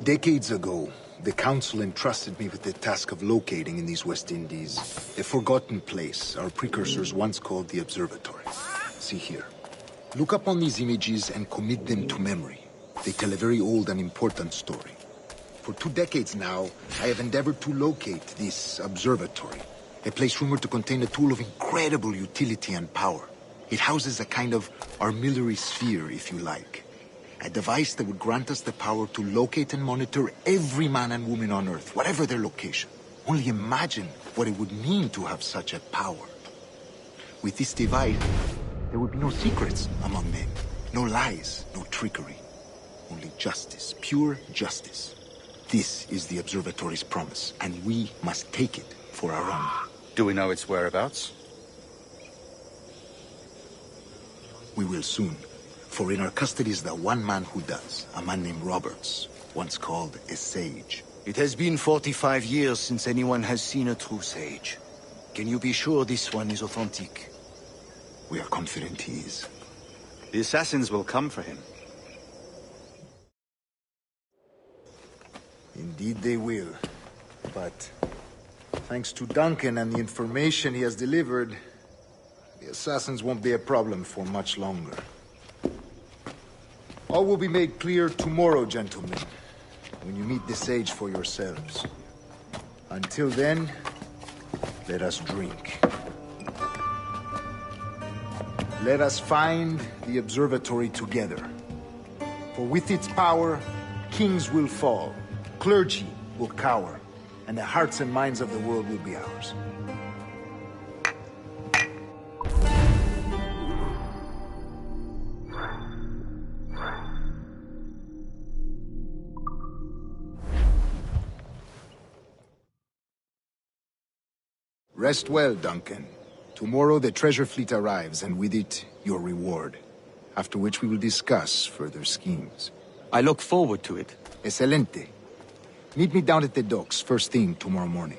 Decades ago, the Council entrusted me with the task of locating in these West Indies a forgotten place our precursors once called the Observatory. See here. Look upon these images and commit them to memory. They tell a very old and important story. For 2 decades now, I have endeavored to locate this observatory, a place rumored to contain a tool of incredible utility and power. It houses a kind of armillary sphere, if you like. A device that would grant us the power to locate and monitor every man and woman on Earth, whatever their location. Only imagine what it would mean to have such a power. With this device, there would be no secrets among men, no lies, no trickery. Only justice, pure justice. This is the Observatory's promise, and we must take it for our own. Do we know its whereabouts? We will soon. For in our custody is the one man who does, a man named Roberts, once called a sage. It has been 45 years since anyone has seen a true sage. Can you be sure this one is authentic? We are confident he is. The assassins will come for him. Indeed they will. But thanks to Duncan and the information he has delivered, the assassins won't be a problem for much longer. All will be made clear tomorrow, gentlemen, when you meet the sage for yourselves. Until then, let us drink. Let us find the observatory together. For with its power, kings will fall, clergy will cower, and the hearts and minds of the world will be ours. Rest well, Duncan. Tomorrow the treasure fleet arrives, and with it, your reward. After which we will discuss further schemes. I look forward to it. Excelente. Meet me down at the docks first thing tomorrow morning.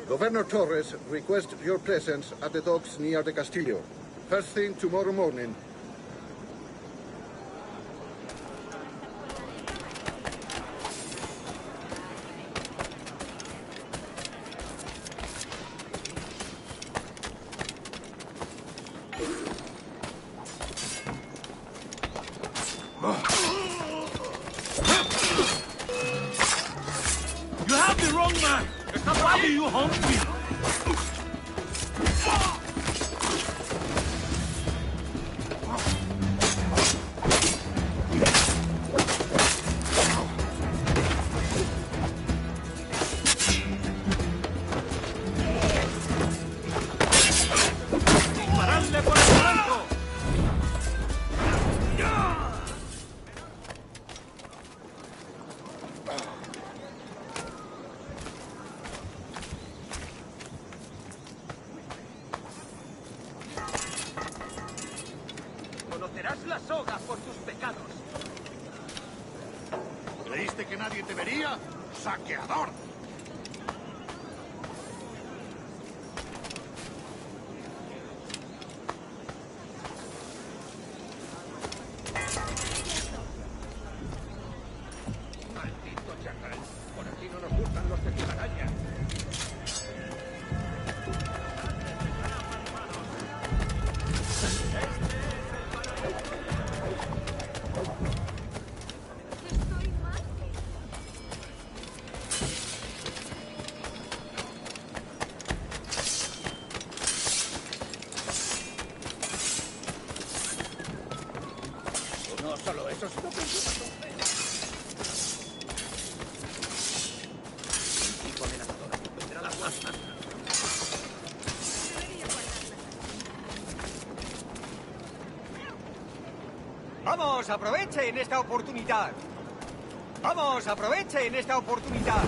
Governor Torres requests your presence at the docks near the Castillo. First thing tomorrow morning. You have the wrong man! Why do you haunt me? ¡Disparadle por el blanco! Conocerás la soga por tus pecados. ¿Creíste que nadie te vería? ¡Saqueador! Maldito chacal. Por aquí no nos gustan los de telaraña. No solo eso, sino que encima son feos. Un tipo amenazador. Tendrá la guasa. ¡Vamos, aprovechen esta oportunidad! ¡Vamos, aprovechen esta oportunidad!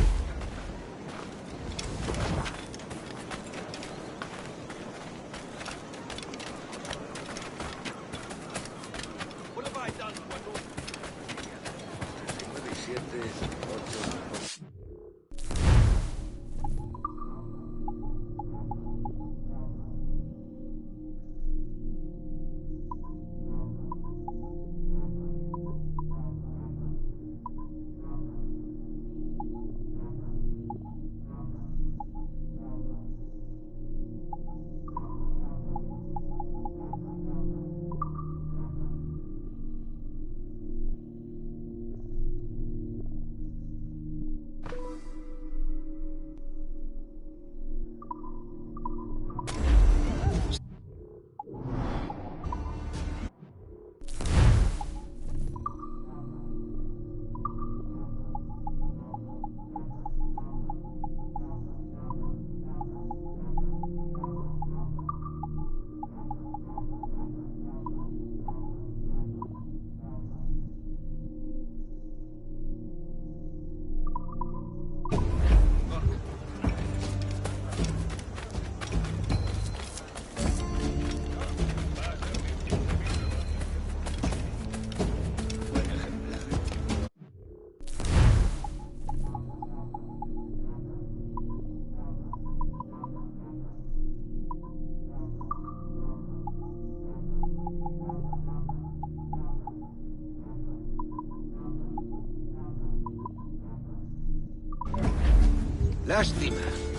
Lástima.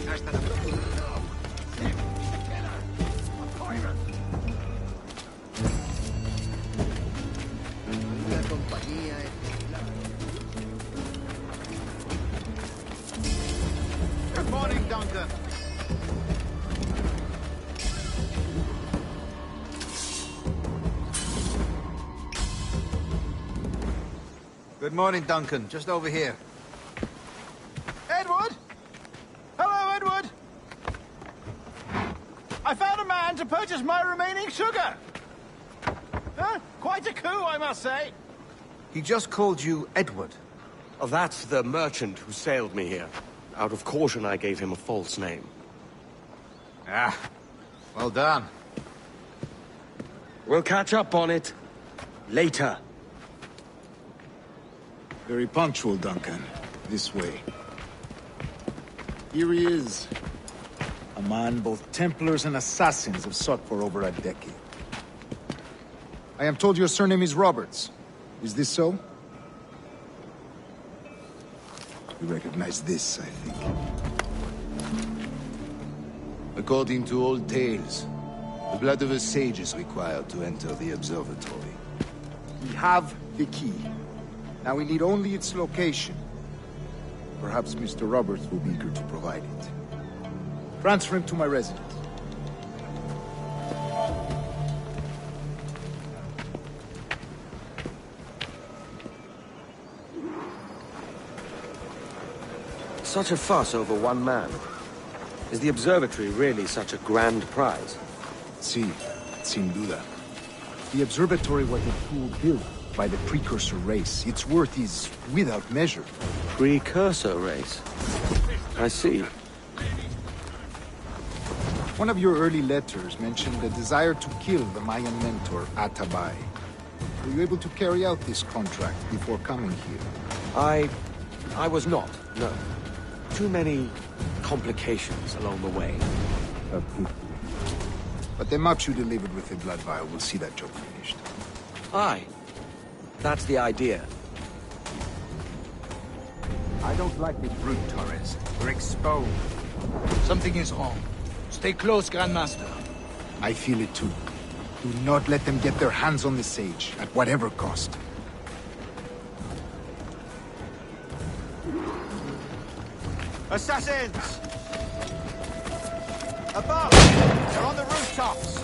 Hasta la próxima. La compañía Good morning, Duncan. Good morning, Duncan. Just over here. Edward? Hello, Edward! I found a man to purchase my remaining sugar! Huh? Quite a coup, I must say. He just called you Edward. Oh, that's the merchant who sailed me here. Out of caution, I gave him a false name. Ah, well done. We'll catch up on it later. Very punctual, Duncan. This way. Here he is. A man both Templars and Assassins have sought for over a decade. I am told your surname is Roberts. Is this so? You recognize this, I think. According to old tales, the blood of a sage is required to enter the observatory. We have the key. Now we need only its location. Perhaps Mr. Roberts will be eager to provide it. Transfer him to my residence. Such a fuss over one man. Is the observatory really such a grand prize? Sí, sin duda. The observatory was a tool built by the precursor race. Its worth is without measure. Precursor race? I see. One of your early letters mentioned a desire to kill the Mayan mentor, Atabay. Were you able to carry out this contract before coming here? I was not, no. Too many complications along the way. But the maps you delivered with the blood vial will see that job finished. Aye. That's the idea. I don't like this route, Torres. We're exposed. Something is wrong. Stay close, Grandmaster. I feel it too. Do not let them get their hands on the sage, at whatever cost. Assassins! Above! They're on the rooftops!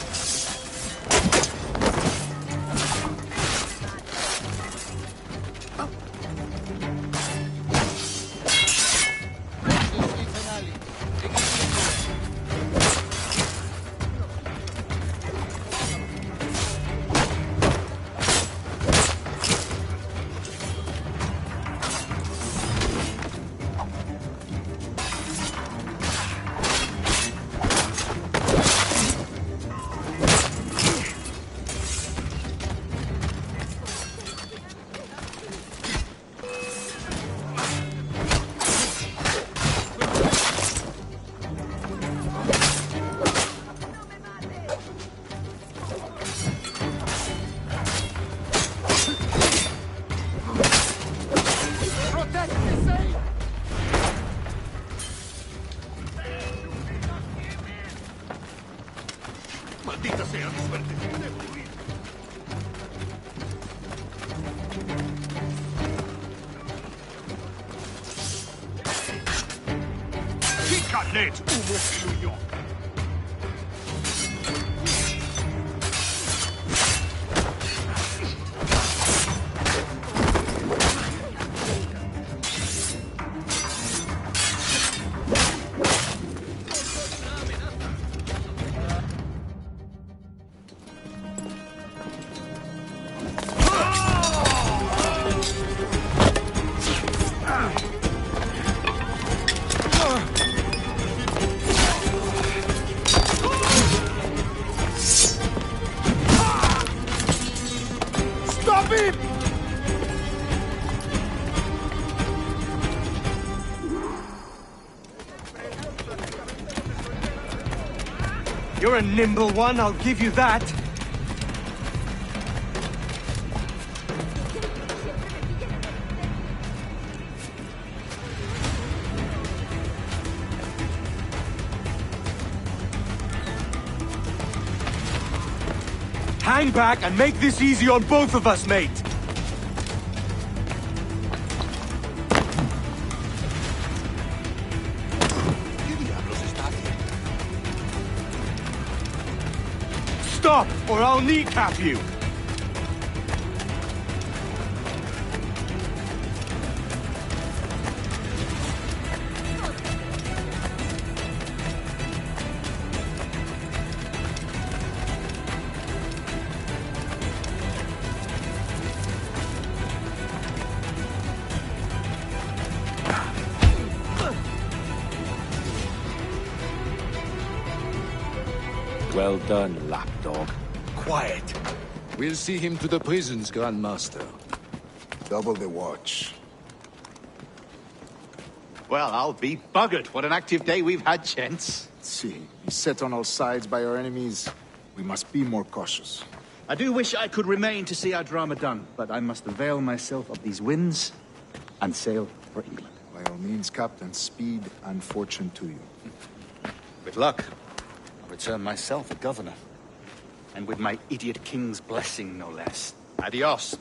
Maldita sea mi suerte. Debo huir. Piccanet, humo fluyo! Stop him! You're a nimble one, I'll give you that. Hang back and make this easy on both of us, mate! Stop, or I'll kneecap you! Well done, lapdog. Quiet. We'll see him to the prisons, Grandmaster. Double the watch. Well, I'll be buggered. What an active day we've had, gents. See, beset on all sides by our enemies, we must be more cautious. I do wish I could remain to see our drama done, but I must avail myself of these winds and sail for England. By all means, Captain, speed and fortune to you. With luck, I'll return myself a governor. And with my idiot king's blessing, no less. Adios.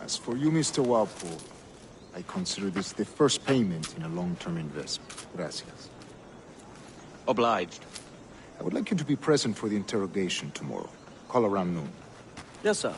As for you, Mr. Walpole, I consider this the first payment in a long-term investment. Gracias. Obliged. I would like you to be present for the interrogation tomorrow. Call around noon. Yes, sir.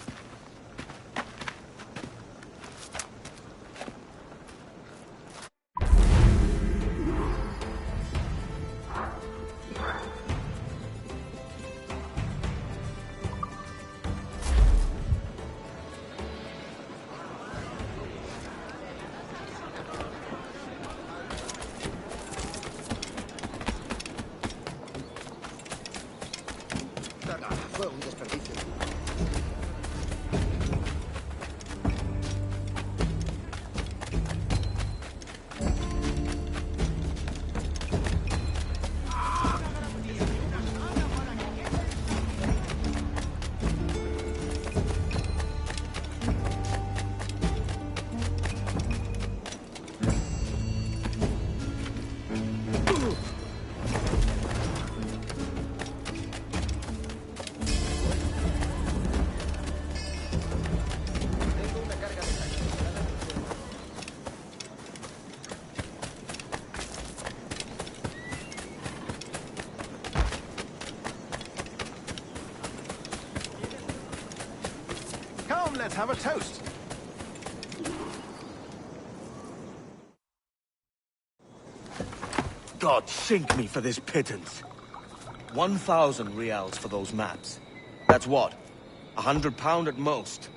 Fue un desperdicio. Come, let's have a toast. God sink me for this pittance. 1,000 reals for those maps. That's what? £100 at most.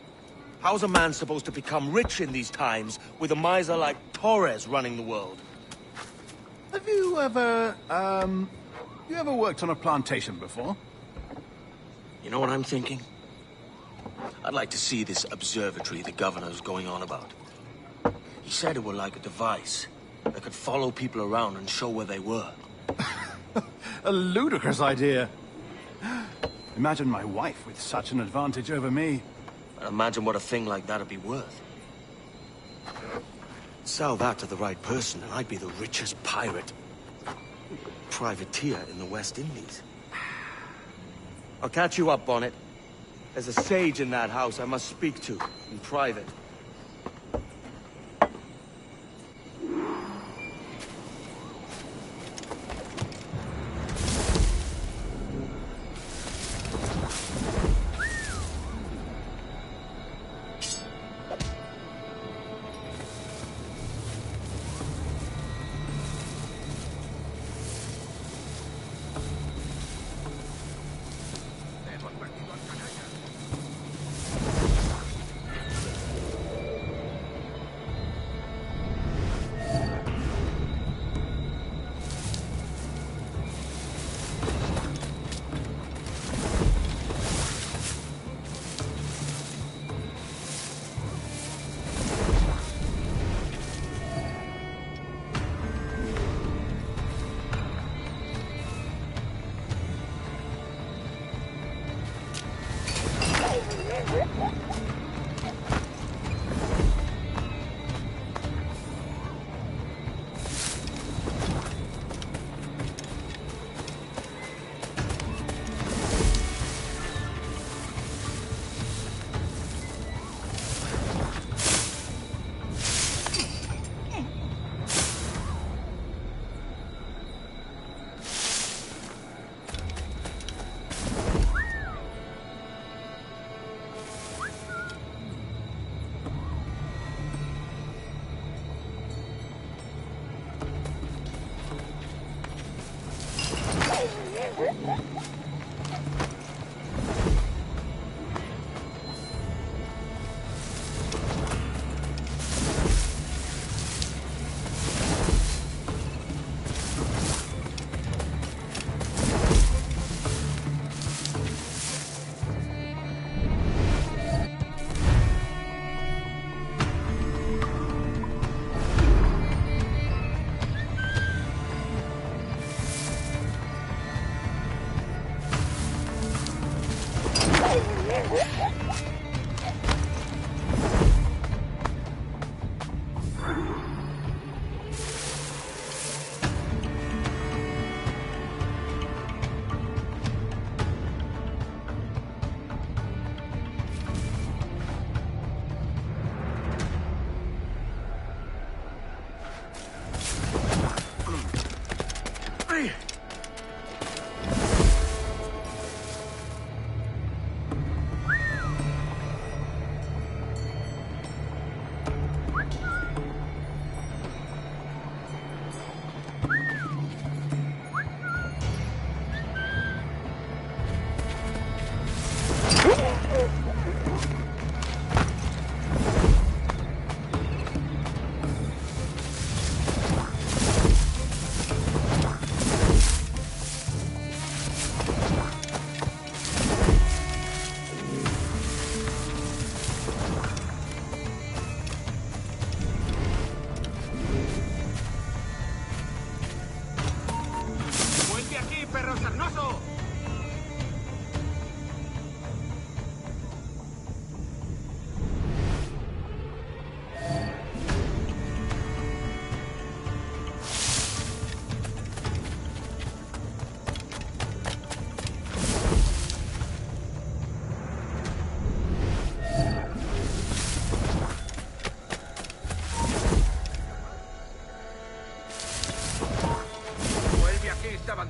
How's a man supposed to become rich in these times with a miser like Torres running the world? Have you ever, you ever worked on a plantation before? You know what I'm thinking? I'd like to see this observatory the governor's going on about. He said it were like a device that could follow people around and show where they were. A ludicrous idea. Imagine my wife with such an advantage over me. Imagine what a thing like that'd be worth. Sell that to the right person and I'd be the richest pirate. Privateer in the West Indies. I'll catch you up, Bonnet. There's a sage in that house I must speak to, in private.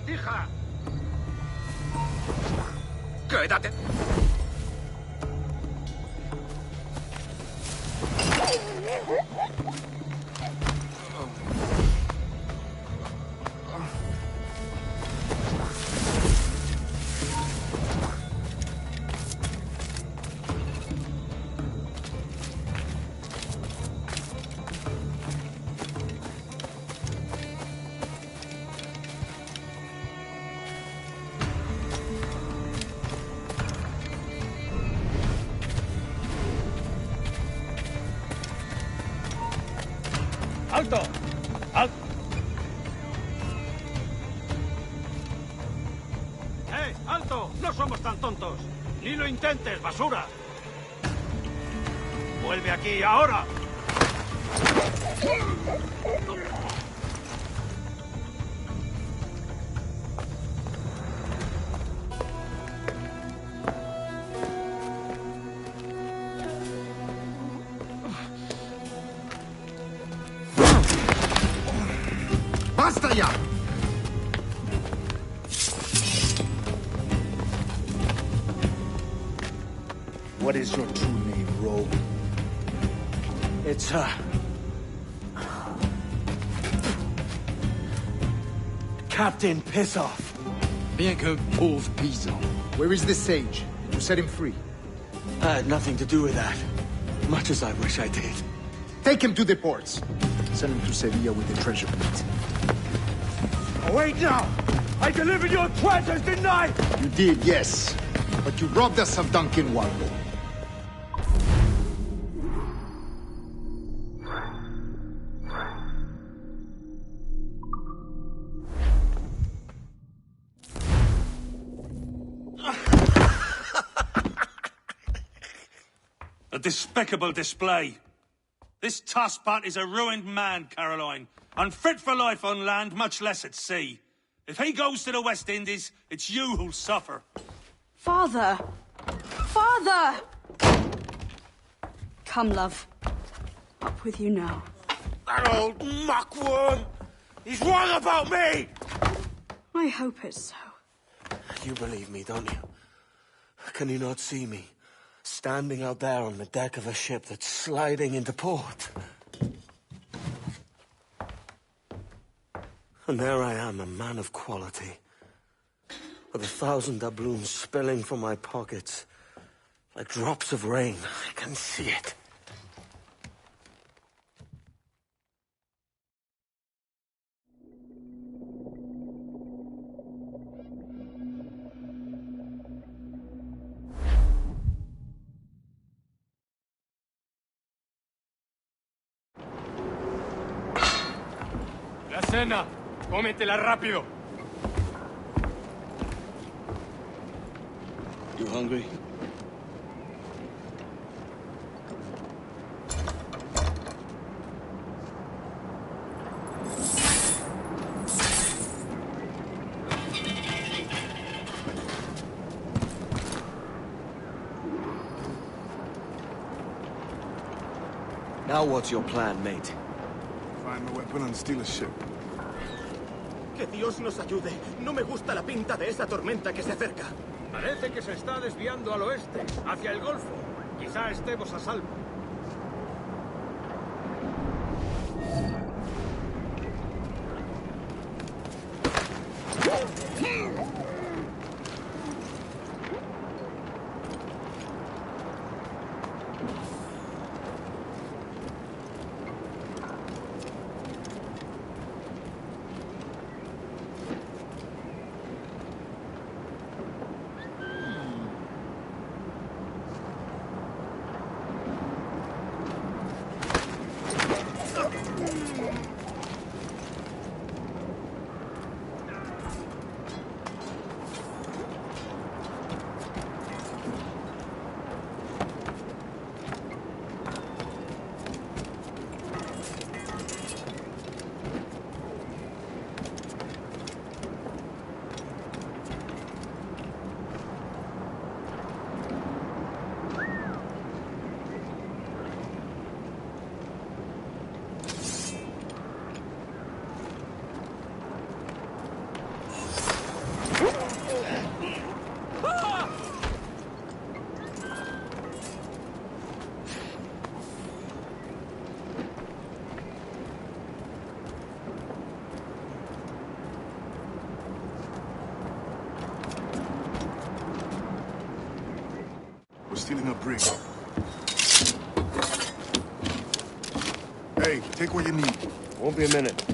lagartija! ¡Quédate! ¡Alto! ¡Alto! ¡Alto! ¡No somos tan tontos! ¡Ni lo intentes, basura! ¡Vuelve aquí, ahora! ¡Basta ya! What is your true name, rogue? It's, Captain Pissoff. Bien que pauvre paysan. Where is the sage? Did you set him free? I had nothing to do with that. Much as I wish I did. Take him to the ports. Send him to Sevilla with the treasure plate. Oh, wait now! I delivered your treasures, didn't I? You did, yes. But you robbed us of Duncan Walpole. A despicable display. This tosspot is a ruined man, Caroline. Unfit for life on land, much less at sea. If he goes to the West Indies, it's you who'll suffer. Father! Father! Come, love. Up with you now. That old muckworm! He's wrong about me! I hope it's so. You believe me, don't you? Can you not see me? Standing out there on the deck of a ship that's sliding into port. And there I am, a man of quality. With 1,000 doubloons spilling from my pockets. Like drops of rain. I can see it. La cena. Cómetela rápido. You hungry? Now what's your plan, mate? Find the weapon and steal a ship. Que Dios nos ayude. No me gusta la pinta de esa tormenta que se acerca. Parece que se está desviando al oeste, hacia el Golfo. Quizá estemos a salvo. stealing a brig. Hey, take what you need. Won't be a minute.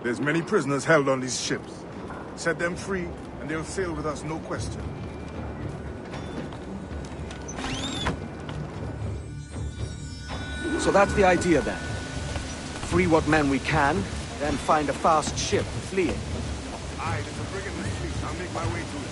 There's many prisoners held on these ships. Set them free, and they'll sail with us, no question. So that's the idea then. Free what men we can, then find a fast ship fleeing. Aye, there's a brig in the street. I'll make my way to it.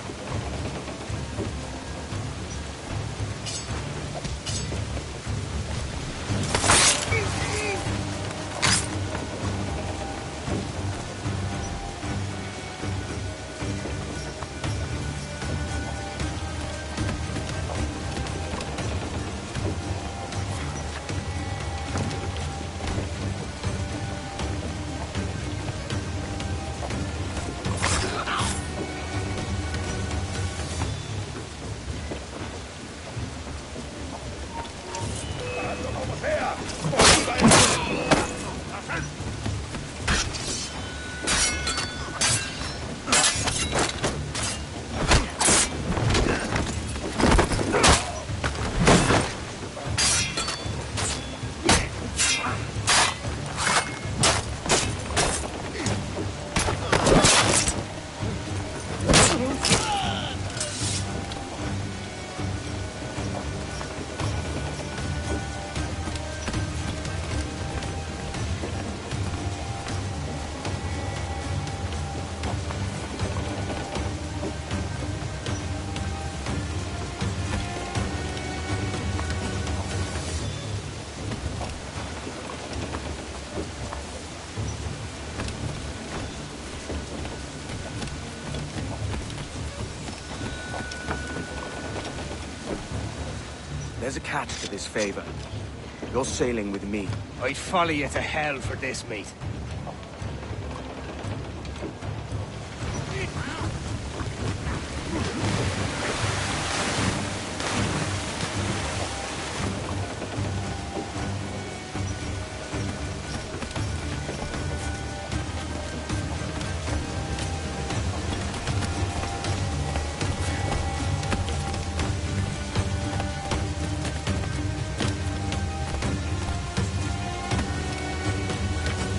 There's a catch to this favor. You're sailing with me. I'd follow you to hell for this, mate.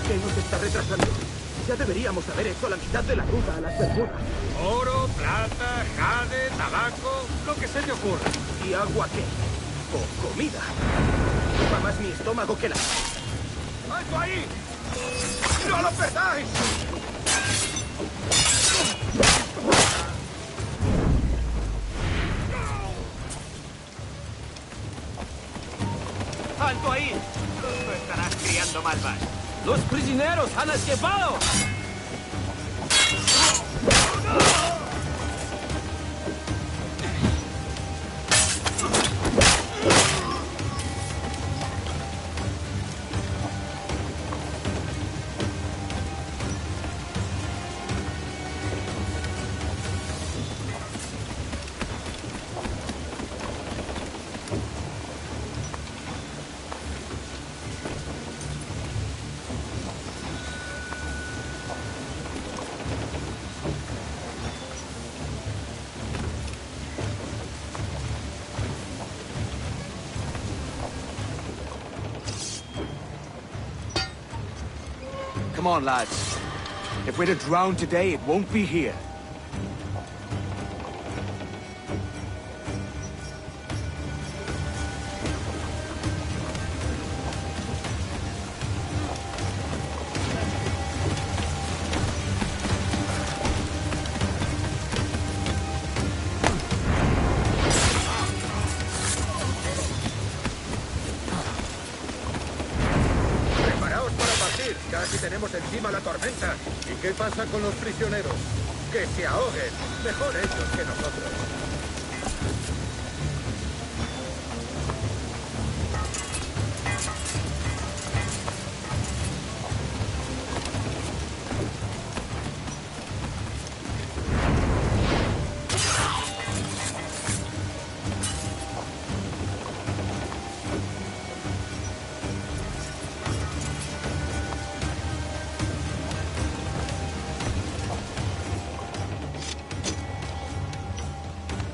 ¿Qué nos está retrasando? Ya deberíamos haber hecho la mitad de la ruta a las Bermudas. Oro, plata, jade, tabaco, lo que se te ocurra. ¿Y agua qué? ¿O comida? Ocupa más mi estómago que la... ¡Alto ahí! ¡No lo perdáis! ¡Alto ahí! No estarás criando malvas. ¡Los prisioneros han escapado! Come on, lads. If we're to drown today, it won't be here. Preparaos para partir. Casi tenemos encima la tormenta. ¿Y qué pasa con los prisioneros? Que se ahoguen. Mejor ellos que nosotros.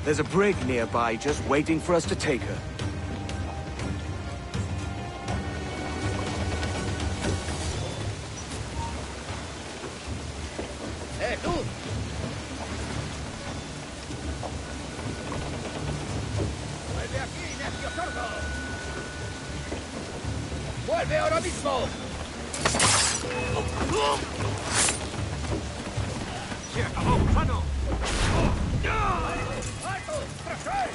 There's a brig nearby just waiting for us to take her. ¡Tú! ¡Vuelve aquí, necio sordo! ¡Vuelve ahora mismo! ¡Se acabó, gusano! ¡Alto! ¡Tras él!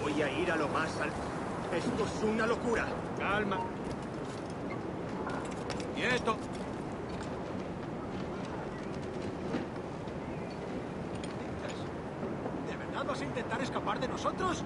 Voy a ir a lo más alto. Esto es una locura. Calma. ¡Quieto! ¿De verdad vas a intentar escapar de nosotros?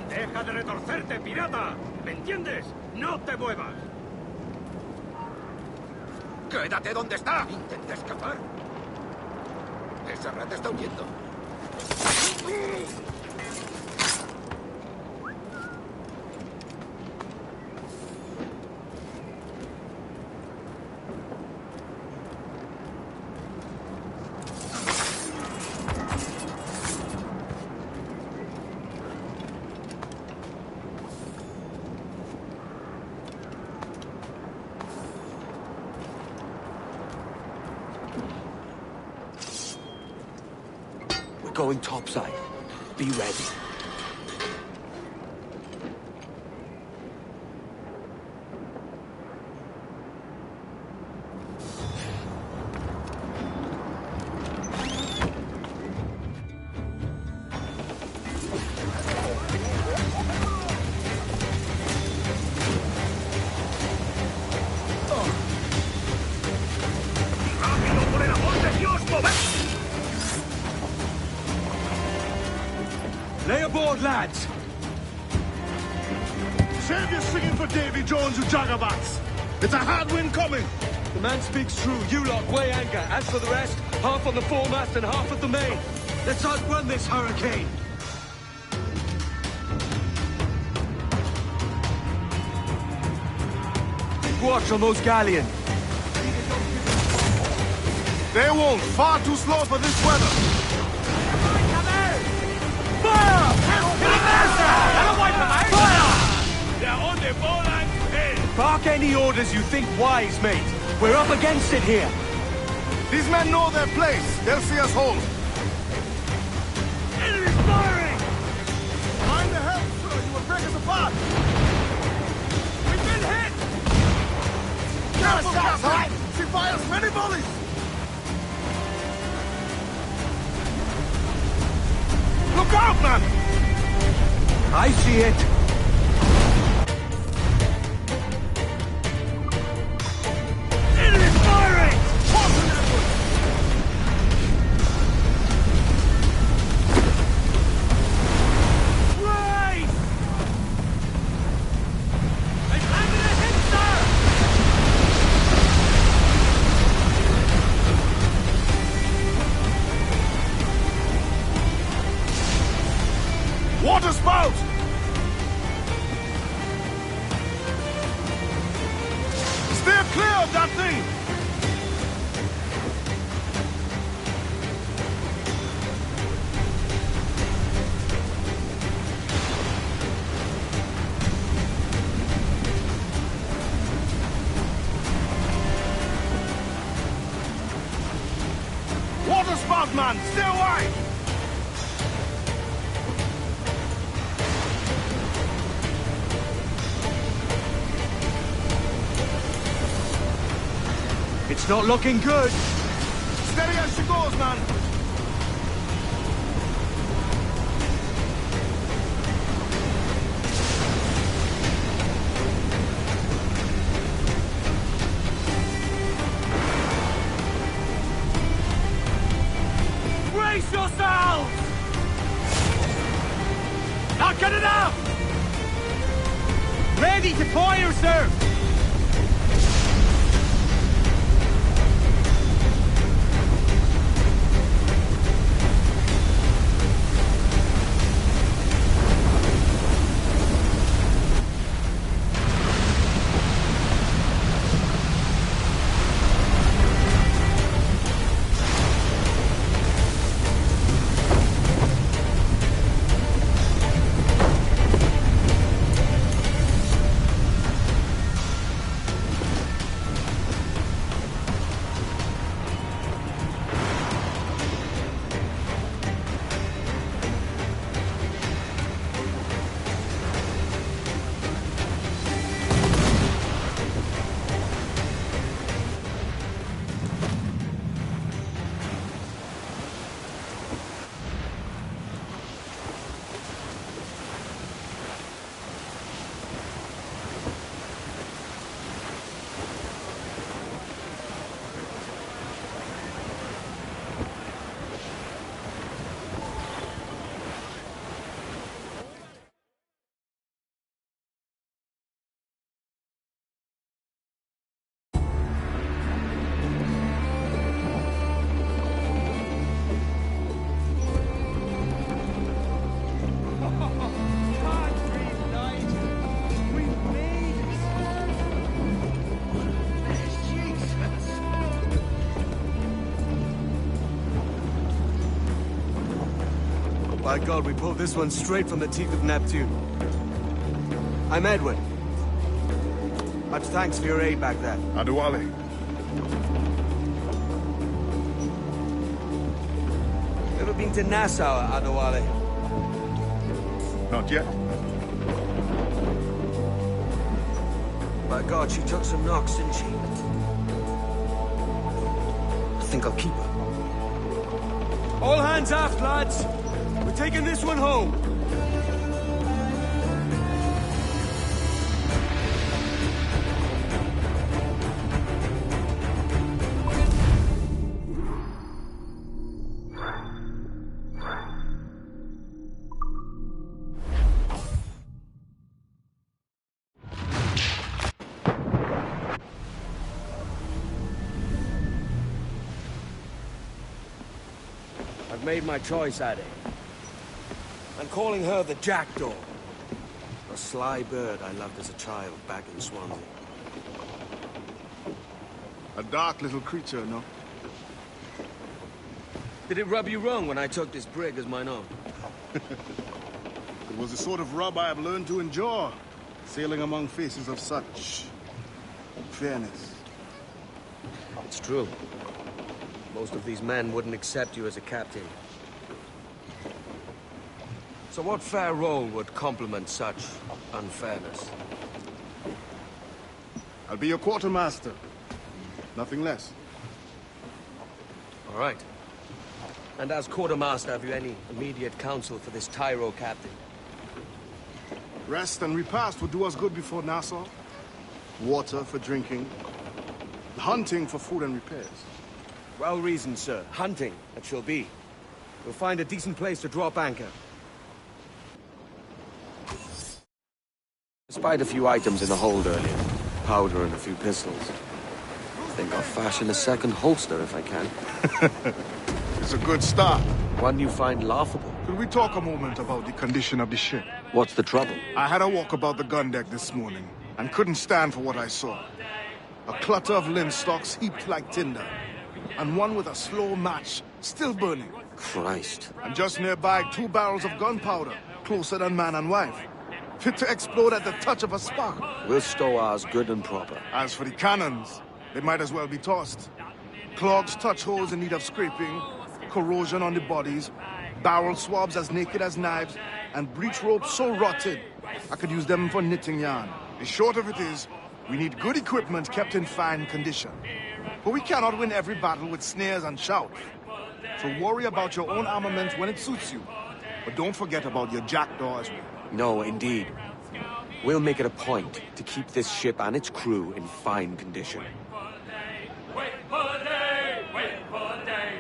¡Deja de retorcerte, pirata! ¿Me entiendes? ¡No te muevas! ¡Quédate donde está! ¿Intenta escapar? Esa rata está huyendo. going topside. Be ready. Lay aboard, lads! Save your singing for Davy Jones, you jagabats! It's a hard wind coming! The man speaks true. You lot weigh anchor. As for the rest, half on the foremast and half at the main. Let's outrun this hurricane! Keep watch on those galleons. They won't. Far too slow for this weather. Bark any orders you think wise, mate. We're up against it here. These men know their place. They'll see us home. Enemy's firing! Mind the help, sir. You will break us apart. We've been hit! Careful, Captain! She fires many volleys! Look out, man! I see it. Enemy's firing! Right! They've landed a hit, sir! Water spout! Steer clear of that thing! Water spout, man! Stay wide! It's not looking good. Steady as she goes, man! Brace yourselves! Not good enough! Ready to fire, sir! By God, we pulled this one straight from the teeth of Neptune. I'm Edward. Much thanks for your aid back there. Adewale. Ever been to Nassau, Adewale? Not yet. By God, she took some knocks, didn't she? I think I'll keep her. All hands aft, lads! We're taking this one home! I've made my choice, Addy. I'm calling her the Jackdaw. A sly bird I loved as a child back in Swansea. A dark little creature, no? Did it rub you wrong when I took this brig as mine own? It was the sort of rub I have learned to endure, sailing among faces of such fairness. It's true. Most of these men wouldn't accept you as a captain. So what fair role would complement such unfairness? I'll be your quartermaster. Nothing less. All right. And as quartermaster, have you any immediate counsel for this Tyro captain? Rest and repast would do us good before Nassau. Water for drinking. Hunting for food and repairs. Well reasoned, sir. Hunting, it shall be. We'll find a decent place to drop anchor. Spied a few items in the hold earlier. Powder and a few pistols. Think I'll fashion a second holster if I can. It's a good start. One you find laughable. Could we talk a moment about the condition of the ship? What's the trouble? I had a walk about the gun deck this morning, and couldn't stand for what I saw. A clutter of linstocks heaped like tinder, and one with a slow match, still burning. Christ. And just nearby, 2 barrels of gunpowder, closer than man and wife. Fit to explode at the touch of a spark. We'll stow ours good and proper. As for the cannons, they might as well be tossed. Clogs touch holes in need of scraping, corrosion on the bodies, barrel swabs as naked as knives, and breech ropes so rotted, I could use them for knitting yarn. The short of it is, we need good equipment kept in fine condition. But we cannot win every battle with snares and shouts. So worry about your own armament when it suits you. But don't forget about your jackdaw as well. No, indeed. We'll make it a point to keep this ship and its crew in fine condition. Wait for the day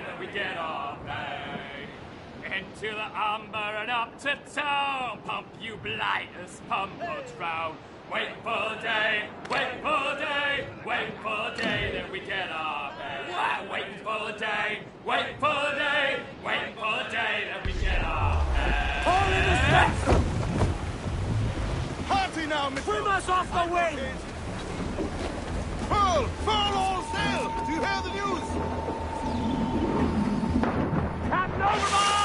that we get our pay. Into the amber and up to town. Pump you blighters, pump us round. Wait for the day, wait for the day, wait for the day that we get our pay. Wait for the day, wait for the day, wait for the day that we get our pay. All in the steps! Party now, Mr. Swim us off the wind! Furl! Furl all sail! Do you hear the news? Captain overboard!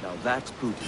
Now that's booty.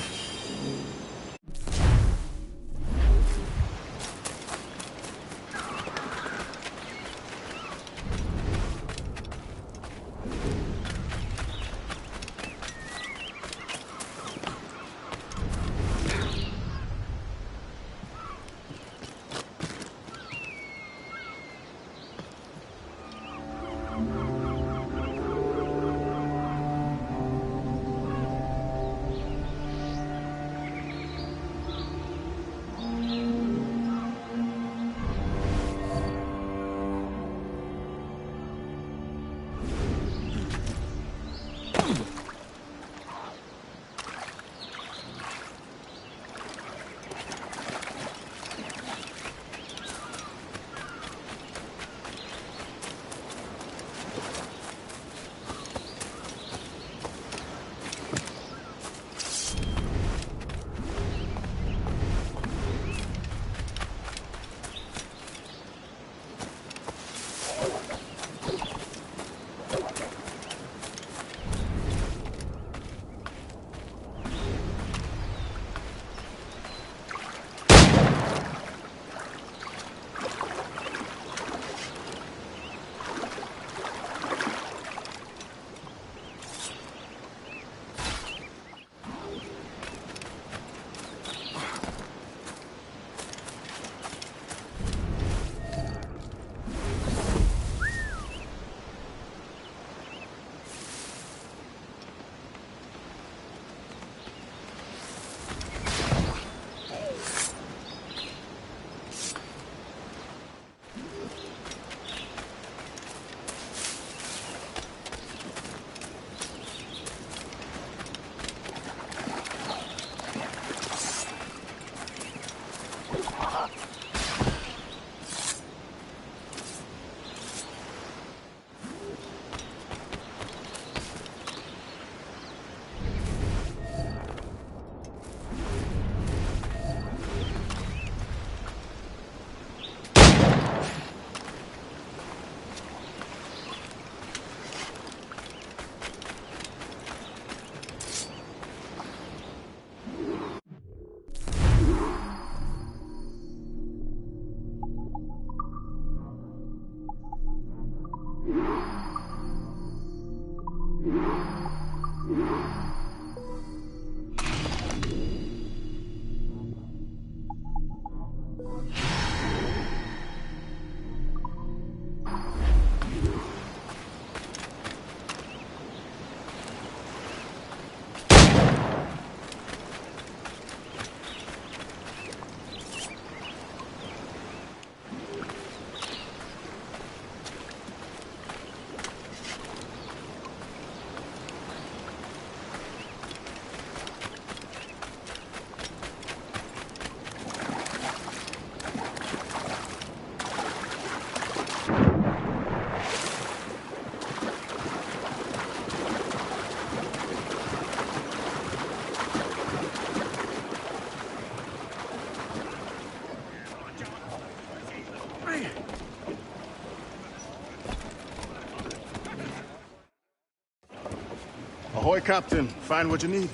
Ahoy, Captain. Find what you need.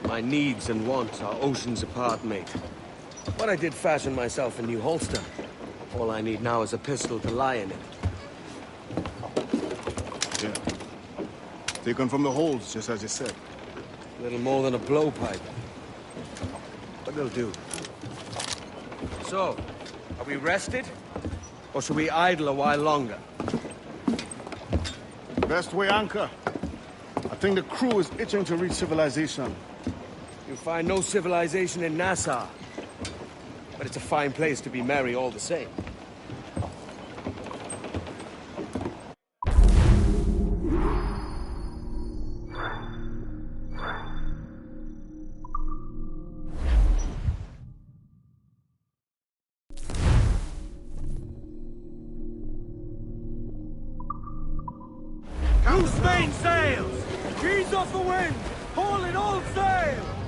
My needs and wants are oceans apart, mate. But I did fashion myself a new holster. All I need now is a pistol to lie in it. Yeah. Taken from the holds, just as you said. Little more than a blowpipe. But they'll do. So, are we rested? Or should we idle a while longer? Best way anchor. I think the crew is itching to reach civilization. You'll find no civilization in Nassau. But it's a fine place to be merry all the same. Loose main sails! Ease off the wind! Hauling all sail!